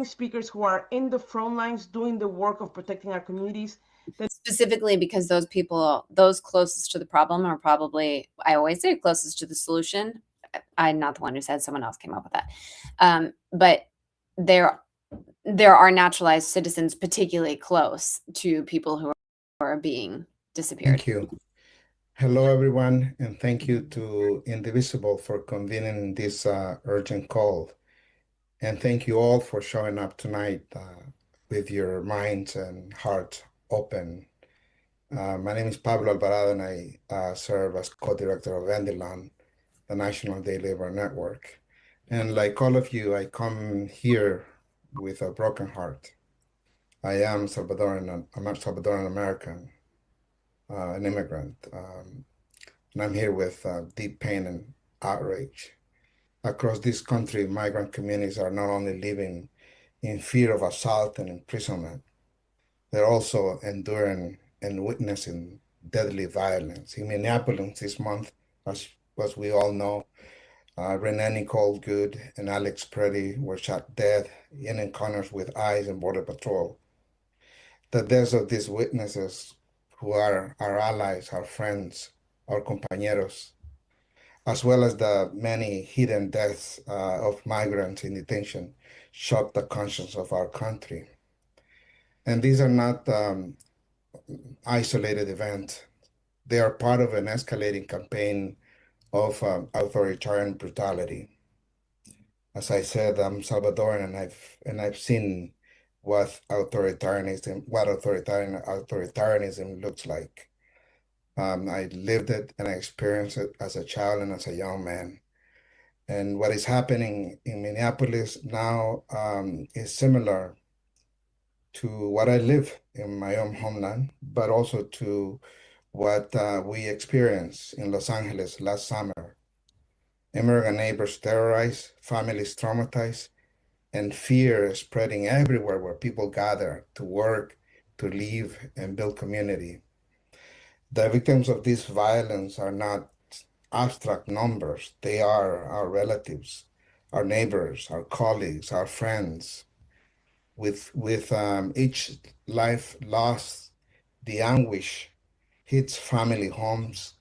[SPEAKER 14] Speakers who are in the front lines doing the work of protecting our communities.
[SPEAKER 11] Specifically because those people, those closest to the problem are probably, I always say closest to the solution. I'm not the one who said, someone else came up with that. But there are naturalized citizens particularly close to people who are being disappeared.
[SPEAKER 15] Thank you. Hello, everyone, and thank you to Indivisible for convening this urgent call. And thank you all for showing up tonight with your minds and hearts open My name is Pablo Alvarado, and I serve as co-director of Endelon, the National Day Labor Network. And like all of you, I come here with a broken heart. I am Salvadoran, I'm a Salvadoran American, an immigrant, and I'm here with deep pain and outrage. Across this country, migrant communities are not only living in fear of assault and imprisonment, they're also enduring and witnessing deadly violence. In Minneapolis this month, as we all know, Renee Nicole Good and Alex Preddy were shot dead in encounters with ICE and Border Patrol. The deaths of these witnesses, who are our allies, our friends, our compañeros, as well as the many hidden deaths of migrants in detention, shock the conscience of our country. And these are not isolated events. They are part of an escalating campaign of authoritarian brutality. As I said, I'm Salvadoran, and I've seen what authoritarianism looks like. I lived it and I experienced it as a child and as a young man. And what is happening in Minneapolis now is similar to what I live in my own homeland, but also to what we experienced in Los Angeles last summer. Immigrant neighbors terrorized, families traumatized, and fear spreading everywhere where people gather to work, to live, and build community. The victims of this violence are not abstract numbers. They are our relatives, our neighbors, our colleagues, our friends. With each life lost, the anguish hits family homes,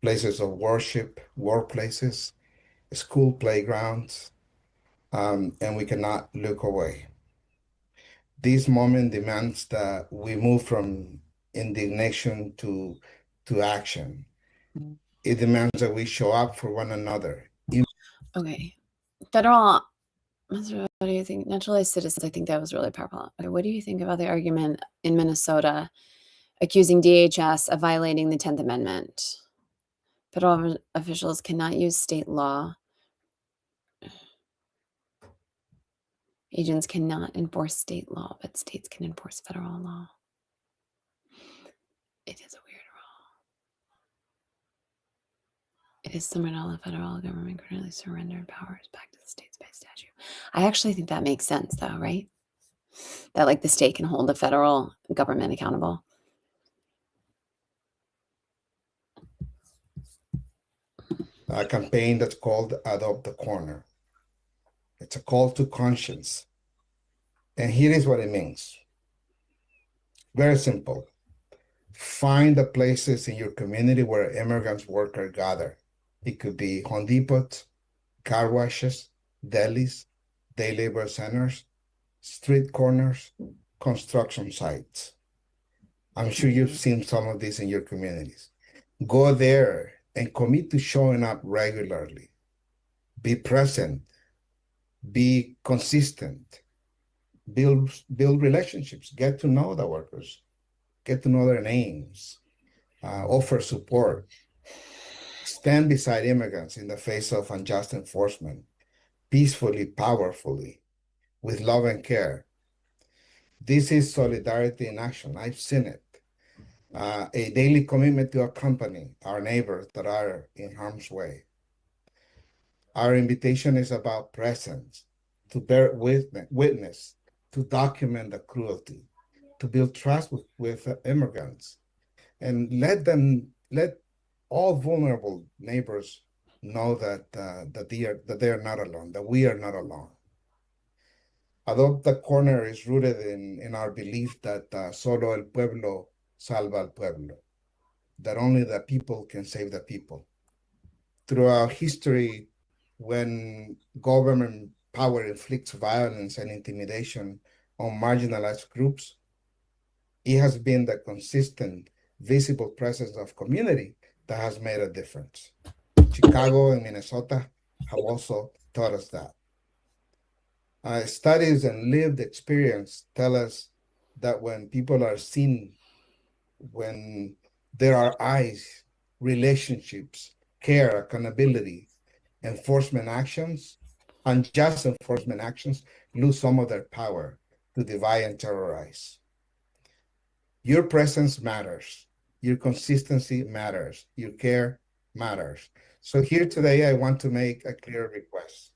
[SPEAKER 15] places of worship, workplaces, school playgrounds, and we cannot look away. This moment demands that we move from indignation to action. It demands that we show up for one another.
[SPEAKER 11] Okay. Federal, what do you think? Naturalized citizens, I think that was really powerful. Okay, what do you think about the argument in Minnesota accusing DHS of violating the 10th Amendment? Federal officials cannot use state law. Agents cannot enforce state law, but states can enforce federal law. It is a weird rule. It is similar to how the federal government currently surrendered powers back to the states by statute. I actually think that makes sense, though, right? That like the state can hold the federal government accountable.
[SPEAKER 15] A campaign that's called Adopt the Corner. It's a call to conscience. And here is what it means. Very simple. Find the places in your community where immigrants work or gather. It could be Home Depot, car washes, delis, day labor centers, street corners, construction sites. I'm sure you've seen some of these in your communities. Go there and commit to showing up regularly. Be present. Be consistent. Build relationships. Get to know the workers. Get to know their names. Offer support. Stand beside immigrants in the face of unjust enforcement, peacefully, powerfully, with love and care. This is solidarity in action. I've seen it. A daily commitment to accompany our neighbors that are in harm's way. Our invitation is about presence, to bear witness, to document the cruelty, to build trust with immigrants, and let all vulnerable neighbors know that they are not alone, that we are not alone. Adopt the Corner is rooted in our belief that solo el pueblo salva al pueblo, that only the people can save the people. Throughout history, when government power inflicts violence and intimidation on marginalized groups, it has been the consistent, visible presence of community that has made a difference. Chicago and Minnesota have also taught us that. Studies and lived experience tell us that when people are seen, when There are eyes, relationships, care, accountability, enforcement actions, unjust enforcement actions lose some of their power to divide and terrorize. Your presence matters. Your consistency matters. Your care matters. So here today, I want to make a clear request.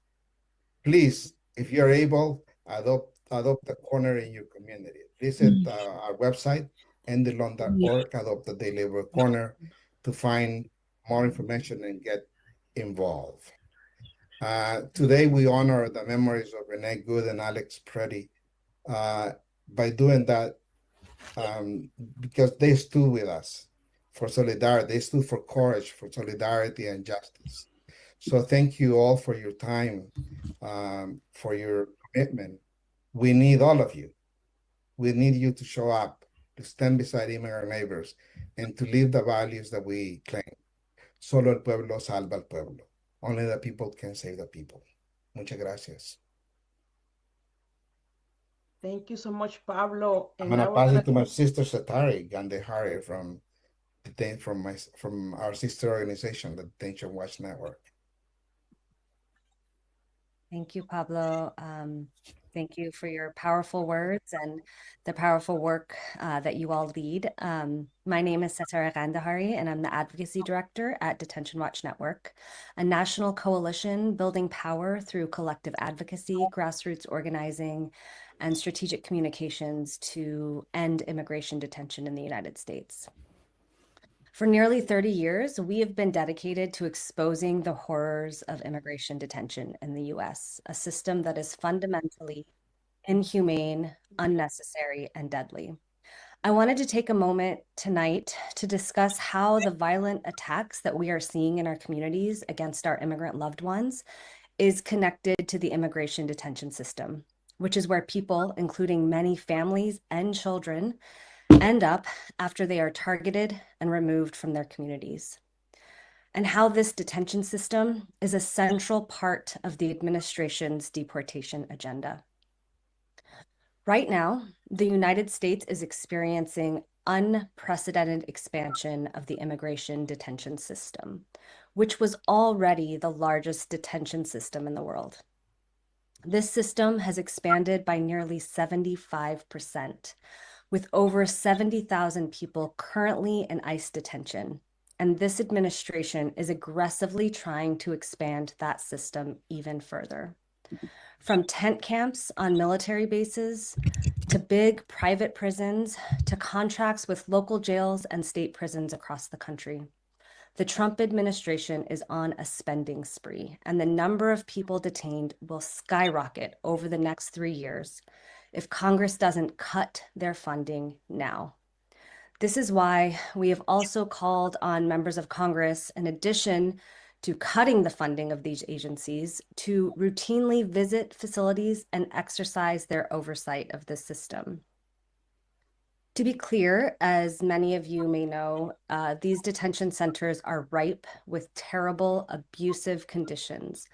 [SPEAKER 15] Please, if you're able, adopt a corner in your community. Visit our website, endthelon.org, adopt a daily labor corner to find more information and get involved. Today, we honor the memories of Renee Good and Alex Preddy by doing that because they stood with us for solidarity. They stood for courage, for solidarity and justice. So thank you all for your time, for your commitment. We need all of you. We need you to show up, to stand beside immigrant neighbors, and to live the values that we claim. Solo el pueblo salva al pueblo. Only the people can save the people. Muchas gracias.
[SPEAKER 14] Thank you so much, Pablo.
[SPEAKER 15] I'm
[SPEAKER 14] And
[SPEAKER 15] gonna
[SPEAKER 14] now
[SPEAKER 15] pass it to my sister Satari Gandehari from our sister organization, the Detention Watch Network.
[SPEAKER 16] Thank you, Pablo. Thank you for your powerful words and the powerful work that you all lead. My name is Satara Gandahari, and I'm the Advocacy Director at Detention Watch Network, a national coalition building power through collective advocacy, grassroots organizing, and strategic communications to end immigration detention in the United States. For nearly 30 years, we have been dedicated to exposing the horrors of immigration detention in the US, a system that is fundamentally inhumane, unnecessary, and deadly. I wanted to take a moment tonight to discuss how the violent attacks that we are seeing in our communities against our immigrant loved ones is connected to the immigration detention system, which is where people, including many families and children, end up after they are targeted and removed from their communities, and how this detention system is a central part of the administration's deportation agenda. Right now, the United States is experiencing unprecedented expansion of the immigration detention system, which was already the largest detention system in the world. This system has expanded by nearly 75%, with over 70,000 people currently in ICE detention. And this administration is aggressively trying to expand that system even further. From tent camps on military bases, to big private prisons, to contracts with local jails and state prisons across the country. The Trump administration is on a spending spree, and the number of people detained will skyrocket over the next 3 years if Congress doesn't cut their funding now. This is why we have also called on members of Congress, in addition to cutting the funding of these agencies, to routinely visit facilities and exercise their oversight of the system. To be clear, as many of you may know, these detention centers are ripe with terrible, abusive conditions,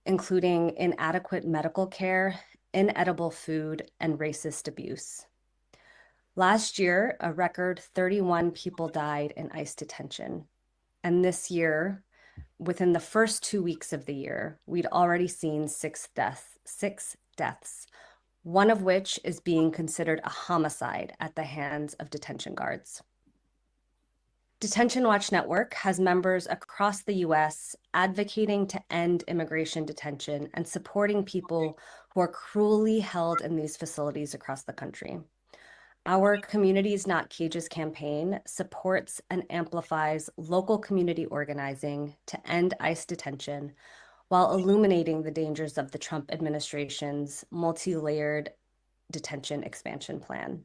[SPEAKER 16] including inadequate medical care, inedible food, and racist abuse. Last year, a record 31 people died in ICE detention. And this year, within the first 2 weeks of the year, we'd already seen 6 deaths, one of which is being considered a homicide at the hands of detention guards. Detention Watch Network has members across the US advocating to end immigration detention and supporting people who are cruelly held in these facilities across the country. Our Communities Not Cages campaign supports and amplifies local community organizing to end ICE detention while illuminating the dangers of the Trump administration's multi-layered detention expansion plan.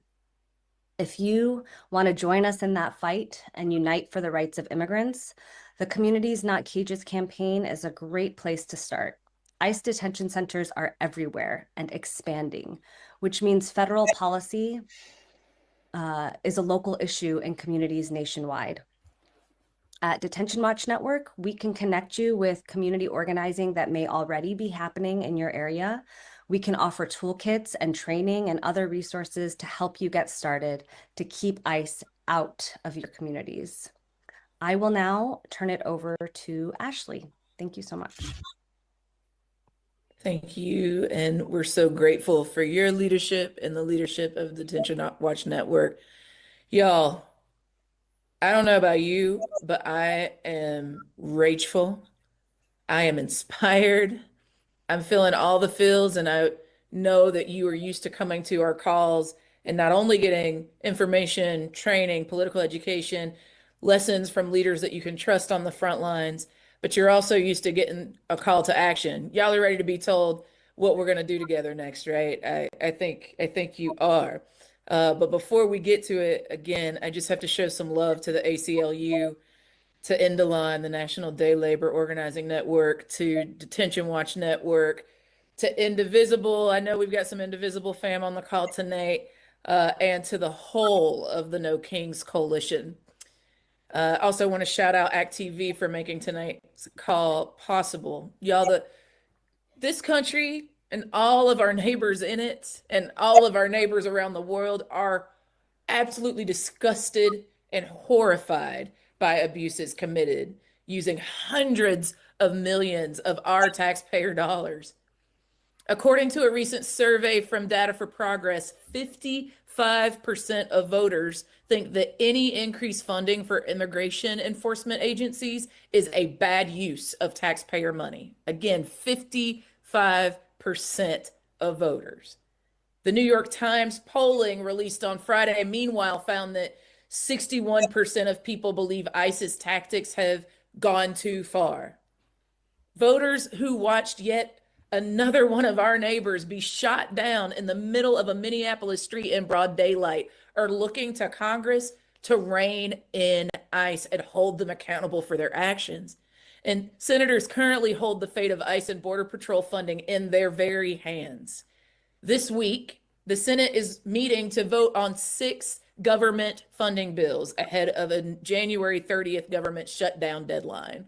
[SPEAKER 16] If you want to join us in that fight and unite for the rights of immigrants, the Communities Not Cages campaign is a great place to start. ICE detention centers are everywhere and expanding, which means federal policy is a local issue in communities nationwide. At Detention Watch Network, we can connect you with community organizing that may already be happening in your area. We can offer toolkits and training and other resources to help you get started to keep ICE out of your communities. I will now turn it over to Ashley. Thank you so much.
[SPEAKER 17] Thank you. And we're so grateful for your leadership and the leadership of the Detention Watch Network. Y'all, I don't know about you, but I am rageful. I am inspired. I'm feeling all the feels, and I know that you are used to coming to our calls and not only getting information, training, political education, lessons from leaders that you can trust on the front lines, but you're also used to getting a call to action. Y'all are ready to be told what we're going to do together next, right? I think you are. But before we get to it, again, I just have to show some love to the ACLU, to Indalon, the National Day Labor Organizing Network, to Detention Watch Network, to Indivisible. I know we've got some Indivisible fam on the call tonight, and to the whole of the No Kings Coalition. Also want to shout out Act TV for making tonight's call possible. Y'all, this country and all of our neighbors in it and all of our neighbors around the world are absolutely disgusted and horrified by abuses committed using hundreds of millions of our taxpayer dollars. According to a recent survey from Data for Progress, 55% of voters think that any increased funding for immigration enforcement agencies is a bad use of taxpayer money. Again, 55% of voters. The New York Times polling released on Friday, meanwhile, found that 61% of people believe ICE's tactics have gone too far. Voters who watched yet another one of our neighbors be shot down in the middle of a Minneapolis street in broad daylight are looking to Congress to rein in ICE and hold them accountable for their actions. And senators currently hold the fate of ICE and Border Patrol funding in their very hands. This week, the Senate is meeting to vote on 6 government funding bills ahead of a January 30th government shutdown deadline.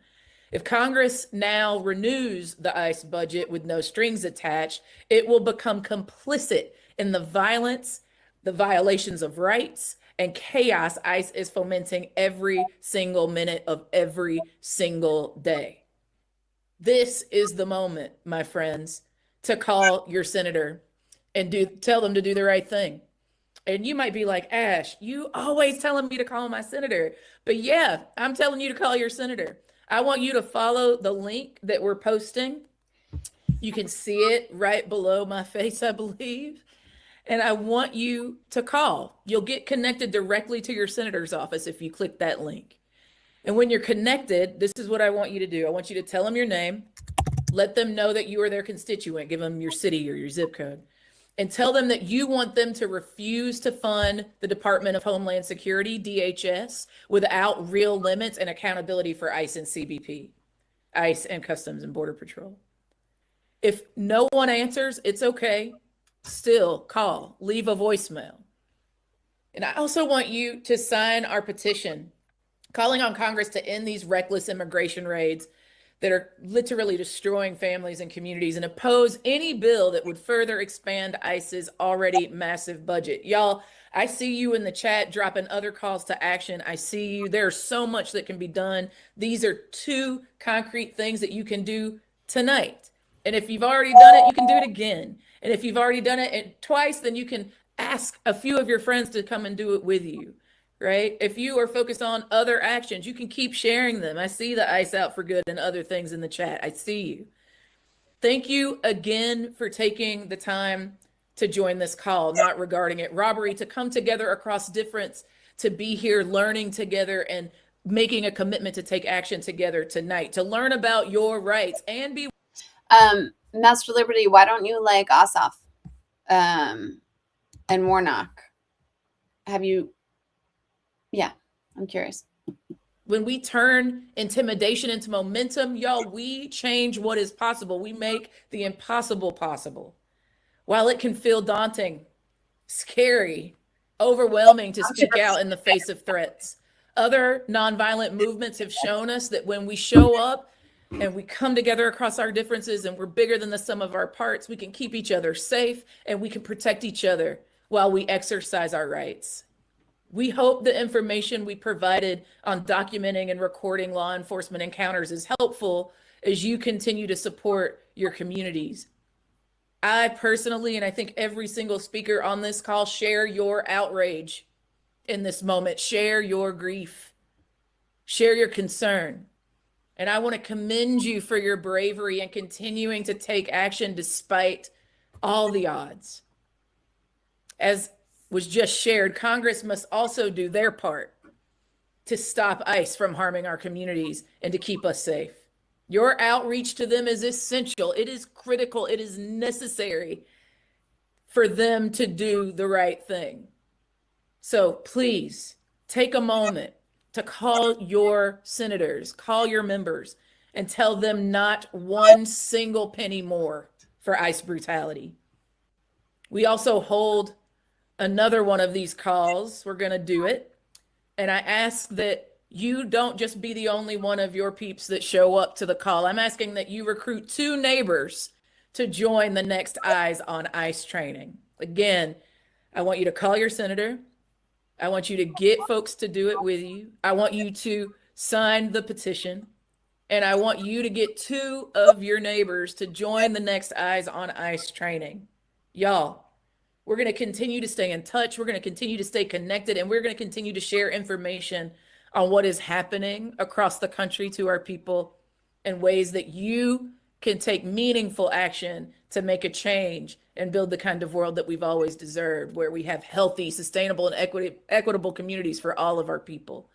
[SPEAKER 17] If Congress now renews the ICE budget with no strings attached, it will become complicit in the violence, the violations of rights, and chaos ICE is fomenting every single minute of every single day. This is the moment, my friends, to call your senator and tell them to do the right thing. And you might be like, Ash, you always telling me to call my senator. But yeah, I'm telling you to call your senator. I want you to follow the link that we're posting. You can see it right below my face, I believe. And I want you to call. You'll get connected directly to your senator's office if you click that link. And when you're connected, this is what I want you to do. I want you to tell them your name, let them know that you are their constituent, give them your city or your zip code, and tell them that you want them to refuse to fund the Department of Homeland Security, DHS, without real limits and accountability for ICE and CBP, ICE and Customs and Border Patrol. If no one answers, it's okay. Still call, leave a voicemail. And I also want you to sign our petition calling on Congress to end these reckless immigration raids that are literally destroying families and communities, and oppose any bill that would further expand ICE's already massive budget. Y'all, I see you in the chat dropping other calls to action. I see you. There's so much that can be done. These are 2 concrete things that you can do tonight. And if you've already done it, you can do it again. And if you've already done it twice, then you can ask a few of your friends to come and do it with you. Right? If you are focused on other actions, you can keep sharing them. I see the ICE Out for Good and other things in the chat. I see you. Thank you again for taking the time to join this call, not regarding it robbery, to come together across difference, to be here learning together and making a commitment to take action together tonight, to learn about your rights and be.
[SPEAKER 11] Master Liberty, why don't you like Ossoff and Warnock? Have you? Yeah, I'm curious.
[SPEAKER 17] When we turn intimidation into momentum, y'all, we change what is possible. We make the impossible possible. While it can feel daunting, scary, overwhelming to speak out in the face of threats, other nonviolent movements have shown us that when we show up and we come together across our differences and we're bigger than the sum of our parts, we can keep each other safe and we can protect each other while we exercise our rights. We hope the information we provided on documenting and recording law enforcement encounters is helpful as you continue to support your communities. I personally, and I think every single speaker on this call, share your outrage in this moment, share your grief, share your concern. And I want to commend you for your bravery and continuing to take action despite all the odds. As was just shared, Congress must also do their part to stop ICE from harming our communities and to keep us safe. Your outreach to them is essential. It is critical. It is necessary for them to do the right thing. So please take a moment to call your senators, call your members, and tell them not one single penny more for ICE brutality. We also hold another one of these calls. We're going to do it. And I ask that you don't just be the only one of your peeps that show up to the call. I'm asking that you recruit 2 neighbors to join the next Eyes on ICE training. Again, I want you to call your senator. I want you to get folks to do it with you. I want you to sign the petition. And I want you to get 2 of your neighbors to join the next Eyes on ICE training. Y'all, we're going to continue to stay in touch. We're going to continue to stay connected, and we're going to continue to share information on what is happening across the country to our people in ways that you can take meaningful action to make a change and build the kind of world that we've always deserved, where we have healthy, sustainable, and equitable communities for all of our people.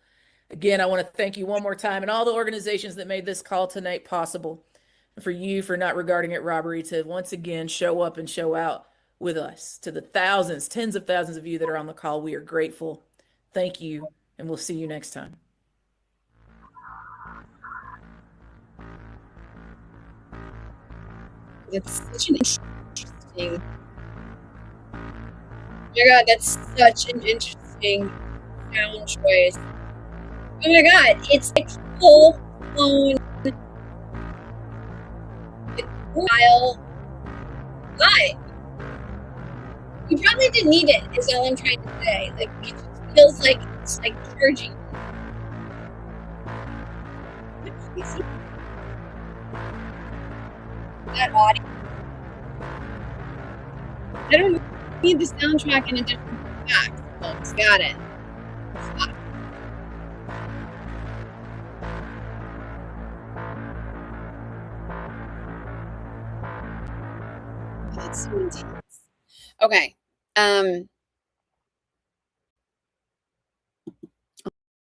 [SPEAKER 17] Again, I want to thank you one more time and all the organizations that made this call tonight possible, and for you for not regarding it robbery to once again show up and show out with us. To the thousands, tens of thousands of you that are on the call, we are grateful. Thank you, and we'll see you next time.
[SPEAKER 11] It's such an interesting. Oh my God, that's such an interesting sound choice. Oh my God, it's like full blown wild lie. You probably didn't need it, is all I'm trying to say. Like, it just feels like it's like charging. That audio. I don't need the soundtrack in a different fact, folks. Got it. Stop. That's so intense. Okay.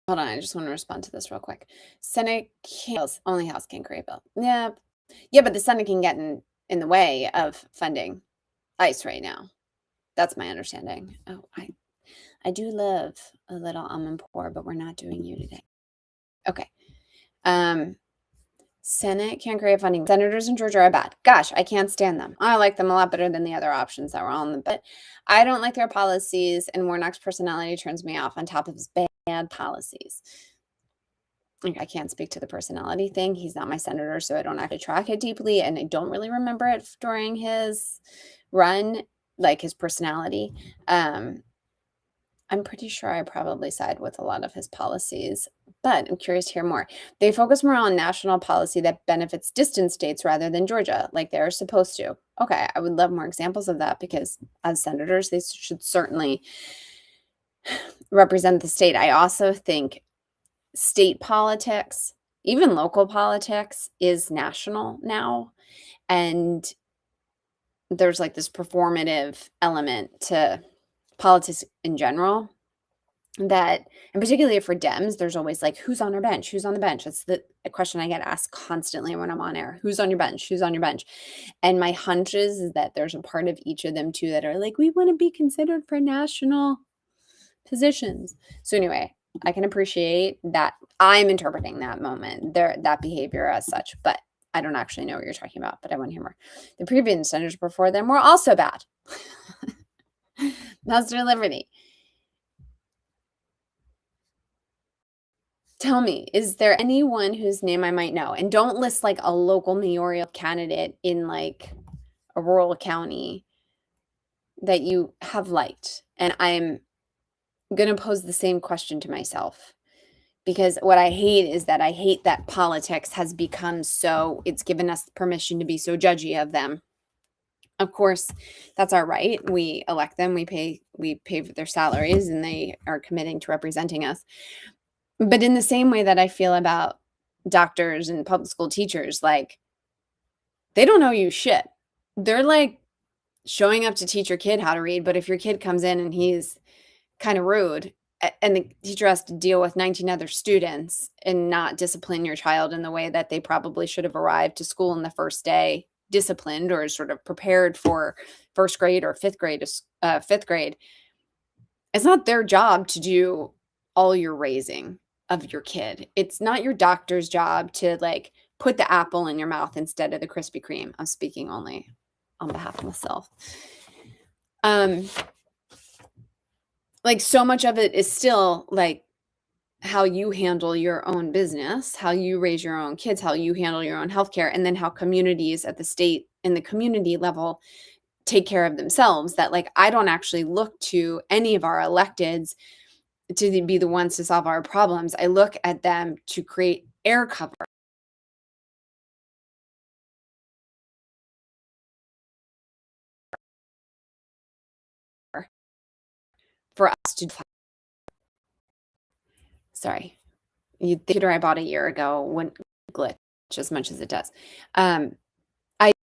[SPEAKER 11] Hold on, I just want to respond to this real quick. Senate only House can create bill. Yeah. Yeah, but the Senate can get in the way of funding ICE right now. That's my understanding. Oh, I do love a little almond pour, but we're not doing you today. Okay. Senate can create funding. Senators in Georgia are bad. Gosh, I can't stand them. I like them a lot better than the other options that were on the ballot. I don't like their policies, and Warnock's personality turns me off on top of his bad policies. I can't speak to the personality thing. He's not my senator, so I don't actually track it deeply, and I don't really remember it during his run, like his personality. I'm pretty sure I probably side with a lot of his policies, but I'm curious to hear more. They focus more on national policy that benefits distant states rather than Georgia, like they're supposed to. Okay, I would love more examples of that, because as senators, they should certainly represent the state. I also think state politics, even local politics, is national now. And there's like this performative element to politics in general that, and particularly for Dems, there's always like, who's on our bench? Who's on the bench? That's the question I get asked constantly when I'm on air. Who's on your bench? Who's on your bench? And my hunch is that there's a part of each of them too that are like, we want to be considered for national positions. So anyway, I can appreciate that. I'm interpreting that moment, that behavior as such, but I don't actually know what you're talking about, but I want to hear more. The previous senators before them were also bad. That's their liberty. Tell me, is there anyone whose name I might know? And don't list like a local mayoral candidate in like a rural county that you have liked. And I'm going to pose the same question to myself. Because what I hate is that I hate that politics has become so, it's given us permission to be so judgy of them. Of course, that's our right. We elect them, we pay for their salaries, and they are committing to representing us. But in the same way that I feel about doctors and public school teachers, like, they don't know you shit. They're like showing up to teach your kid how to read, but if your kid comes in and he's kind of rude, and the teacher has to deal with 19 other students and not discipline your child in the way that they probably should have arrived to school in the first day disciplined or sort of prepared for first grade or fifth grade, it's not their job to do all your raising of your kid. It's not your doctor's job to like put the apple in your mouth instead of the Krispy Kreme. I'm speaking only on behalf of myself. Like, so much of it is still like how you handle your own business, how you raise your own kids, how you handle your own healthcare, and then how communities at the state and the community level take care of themselves. That, like, I don't actually look to any of our electeds to be the ones to solve our problems. I look at them to create air cover for us to. Sorry, the computer I bought a year ago wouldn't glitch as much as it does. I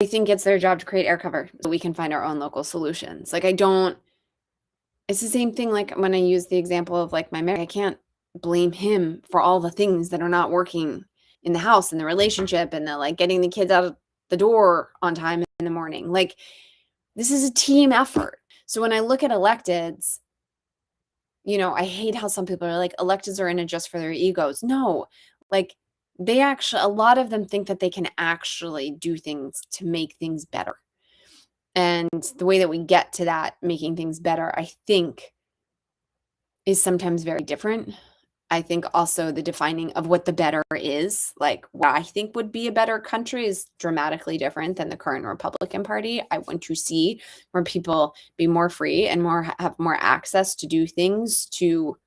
[SPEAKER 11] think it's their job to create air cover so we can find our own local solutions. Like, it's the same thing. Like, when I use the example of like my marriage, I can't blame him for all the things that are not working in the house and the relationship and the like getting the kids out of the door on time in the morning. Like, this is a team effort. So when I look at electeds, I hate how some people are like, electeds are in it just for their egos. No, like, a lot of them think that they can actually do things to make things better. And the way that we get to that, making things better, I think is sometimes very different. I think also the defining of what the better is, like what I think would be a better country, is dramatically different than the current Republican Party. I want to see where people be more free and have more access to do things to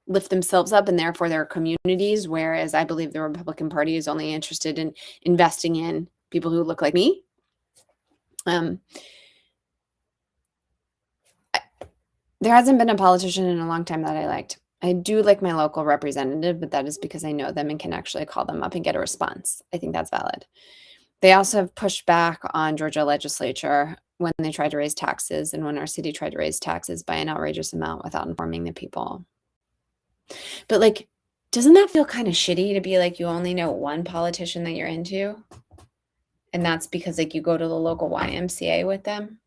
[SPEAKER 11] lift themselves up and therefore their communities, whereas I believe the Republican Party is only interested in investing in people who look like me. There hasn't been a politician in a long time that I liked. I do like my local representative, but that is because I know them and can actually call them up and get a response. I think that's valid. They also have pushed back on Georgia legislature when they tried to raise taxes and when our city tried to raise taxes by an outrageous amount without informing the people. But like, doesn't that feel kind of shitty to be like, you only know one politician that you're into? And that's because like you go to the local YMCA with them?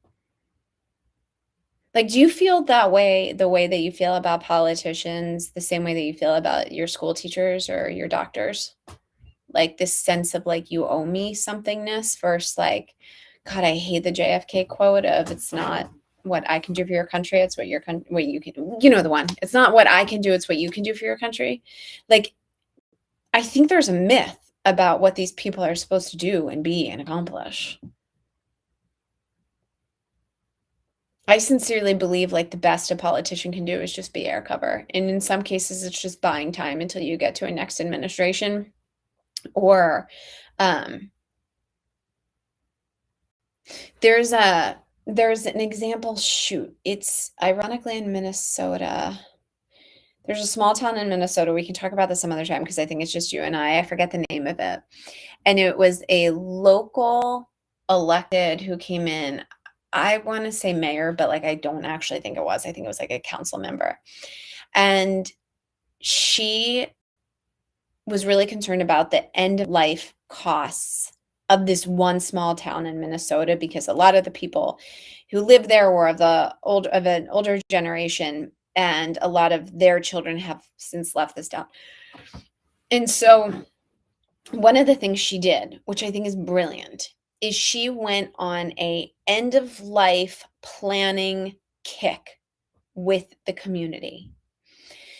[SPEAKER 11] Like, do you feel that way, the way that you feel about politicians, the same way that you feel about your school teachers or your doctors? Like this sense of like, you owe me somethingness versus like, God, I hate the JFK quote of, it's not what I can do for your country, it's what you can, the one. It's not what I can do, it's what you can do for your country. Like, I think there's a myth about what these people are supposed to do and be and accomplish. I sincerely believe like the best a politician can do is just be air cover. And in some cases, it's just buying time until you get to a next administration. Or there's an example, it's ironically in Minnesota. There's a small town in Minnesota. We can talk about this some other time because I think it's just you and I forget the name of it. And it was a local elected who came in. I want to say mayor, but like I don't actually think it was. I think it was like a council member. And she was really concerned about the end of life costs of this one small town in Minnesota, because a lot of the people who live there were of an older generation, and a lot of their children have since left this town. And so one of the things she did, which I think is brilliant, is she went on a end of life planning kick with the community.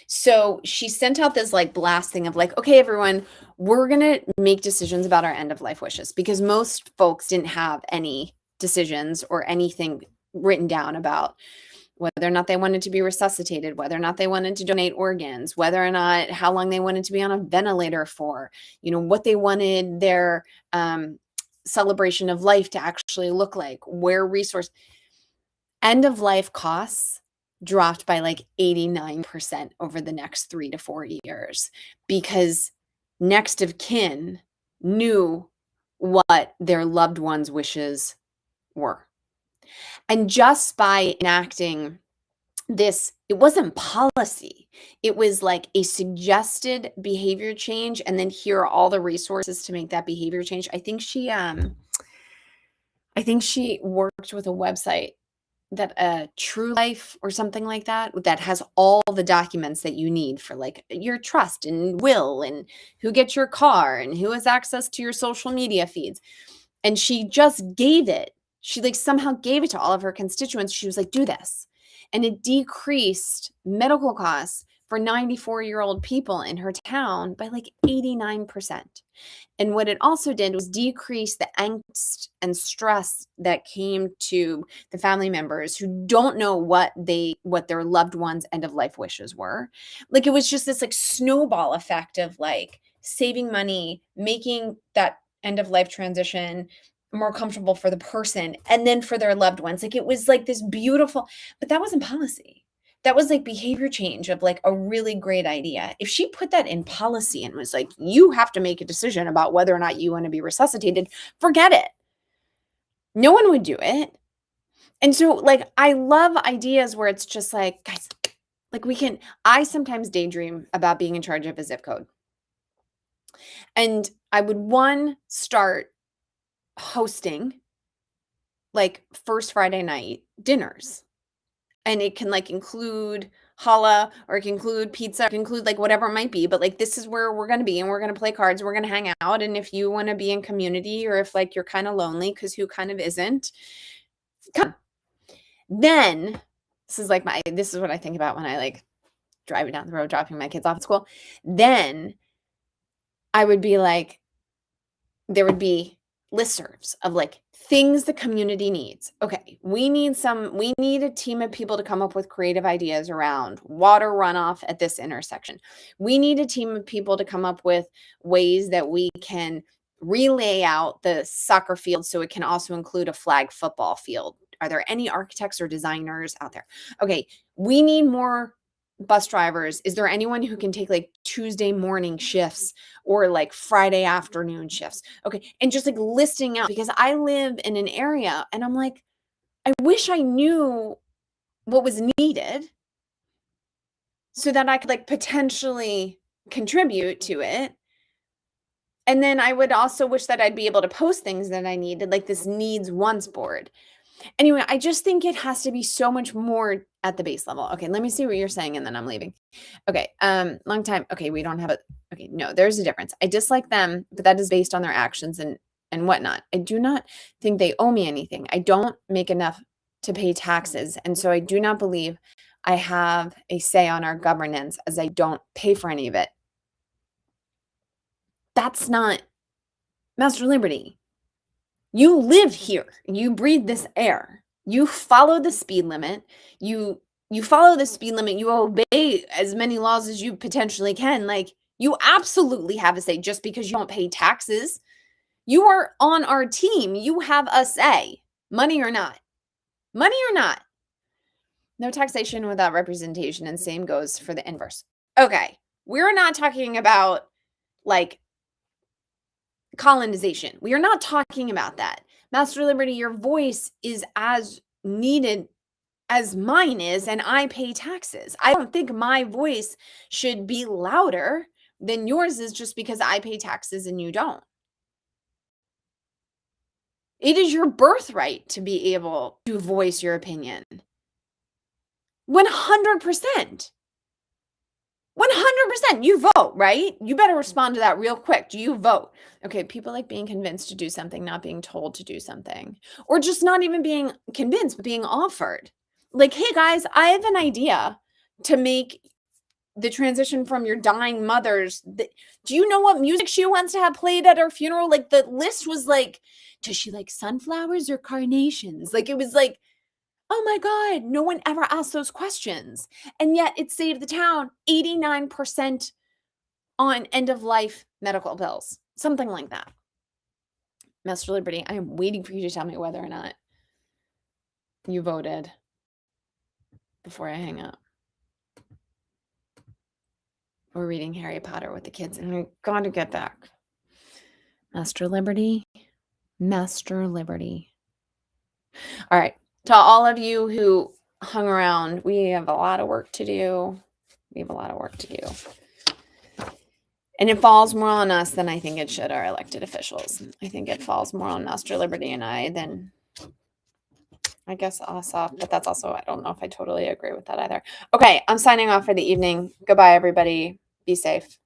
[SPEAKER 11] So she sent out this like blast thing of like, okay, everyone, we're going to make decisions about our end of life wishes, because most folks didn't have any decisions or anything written down about whether or not they wanted to be resuscitated, whether or not they wanted to donate organs, whether or not how long they wanted to be on a ventilator for, what they wanted their celebration of life to actually look like, where resource end of life costs dropped by like 89% over the next 3 to 4 years because next of kin knew what their loved ones' wishes were. And just by enacting this, it wasn't policy. It was like a suggested behavior change. And then here are all the resources to make that behavior change. I think she worked with a website that True Life or something like that has all the documents that you need for like your trust and will and who gets your car and who has access to your social media feeds. And she just gave it. She like somehow gave it to all of her constituents. She was like, do this. And it decreased medical costs for 94-year-old people in her town by like 89%. And what it also did was decrease the angst and stress that came to the family members who don't know what their loved ones' end of life wishes were. Like it was just this like snowball effect of like saving money, making that end of life transition more comfortable for the person and then for their loved ones. Like it was like this beautiful, but that wasn't policy. That was like behavior change of like a really great idea. If she put that in policy and was like, you have to make a decision about whether or not you want to be resuscitated, forget it. No one would do it. And so like, I love ideas where it's just like, guys, like I sometimes daydream about being in charge of a zip code. And I would start hosting like first Friday night dinners. And it can like include challah or it can include pizza, it can include like whatever it might be. But like, this is where we're going to be and we're going to play cards. We're going to hang out. And if you want to be in community or if like you're kind of lonely, because who kind of isn't, come. Then this is what I think about when I like driving down the road, dropping my kids off at school. Then I would be like, there would be listservs of like things the community needs. Okay, we need a team of people to come up with creative ideas around water runoff at this intersection. We need a team of people to come up with ways that we can relay out the soccer field so it can also include a flag football field. Are there any architects or designers out there? Okay, we need more bus drivers. Is there anyone who can take like Tuesday morning shifts or like Friday afternoon shifts? Okay. And just like listing out, because I live in an area and I'm like, I wish I knew what was needed so that I could like potentially contribute to it. And then I would also wish that I'd be able to post things that I needed, like this needs once board. Anyway, I just think it has to be so much more at the base level. Okay, let me see what you're saying and then I'm leaving. Okay, long time. Okay, we don't have okay, no, there's a difference. I dislike them, but that is based on their actions and whatnot. I do not think they owe me anything. I don't make enough to pay taxes. And so I do not believe I have a say on our governance as I don't pay for any of it. That's not Master Liberty. You live here. You breathe this air. You follow the speed limit. You follow the speed limit. You obey as many laws as you potentially can. Like, you absolutely have a say just because you don't pay taxes. You are on our team. You have a say. Money or not. Money or not. No taxation without representation, and same goes for the inverse. Okay, we're not talking about like colonization. We are not talking about that. Master Liberty, your voice is as needed as mine is, and I pay taxes. I don't think my voice should be louder than yours is just because I pay taxes and you don't. It is your birthright to be able to voice your opinion. 100%. 100%. You vote, right? You better respond to that real quick. Do you vote? Okay, people like being convinced to do something, not being told to do something. Or just not even being convinced, but being offered. Like, hey guys, I have an idea to make the transition from your dying mother's. Do you know what music she wants to have played at her funeral? Like, the list was like, does she like sunflowers or carnations? Like, it was like, Oh my God, no one ever asked those questions. And yet it saved the town 89% on end of life medical bills, something like that. Master Liberty, I am waiting for you to tell me whether or not you voted before I hang up. We're reading Harry Potter with the kids, and I gotta get back. Master Liberty. Master Liberty. All right. To all of you who hung around, we have a lot of work to do. We have a lot of work to do. And it falls more on us than I think it should, our elected officials. I think it falls more on Master Liberty and I than, I guess, Asaf, but that's also, I don't know if I totally agree with that either. Okay, I'm signing off for the evening. Goodbye, everybody. Be safe.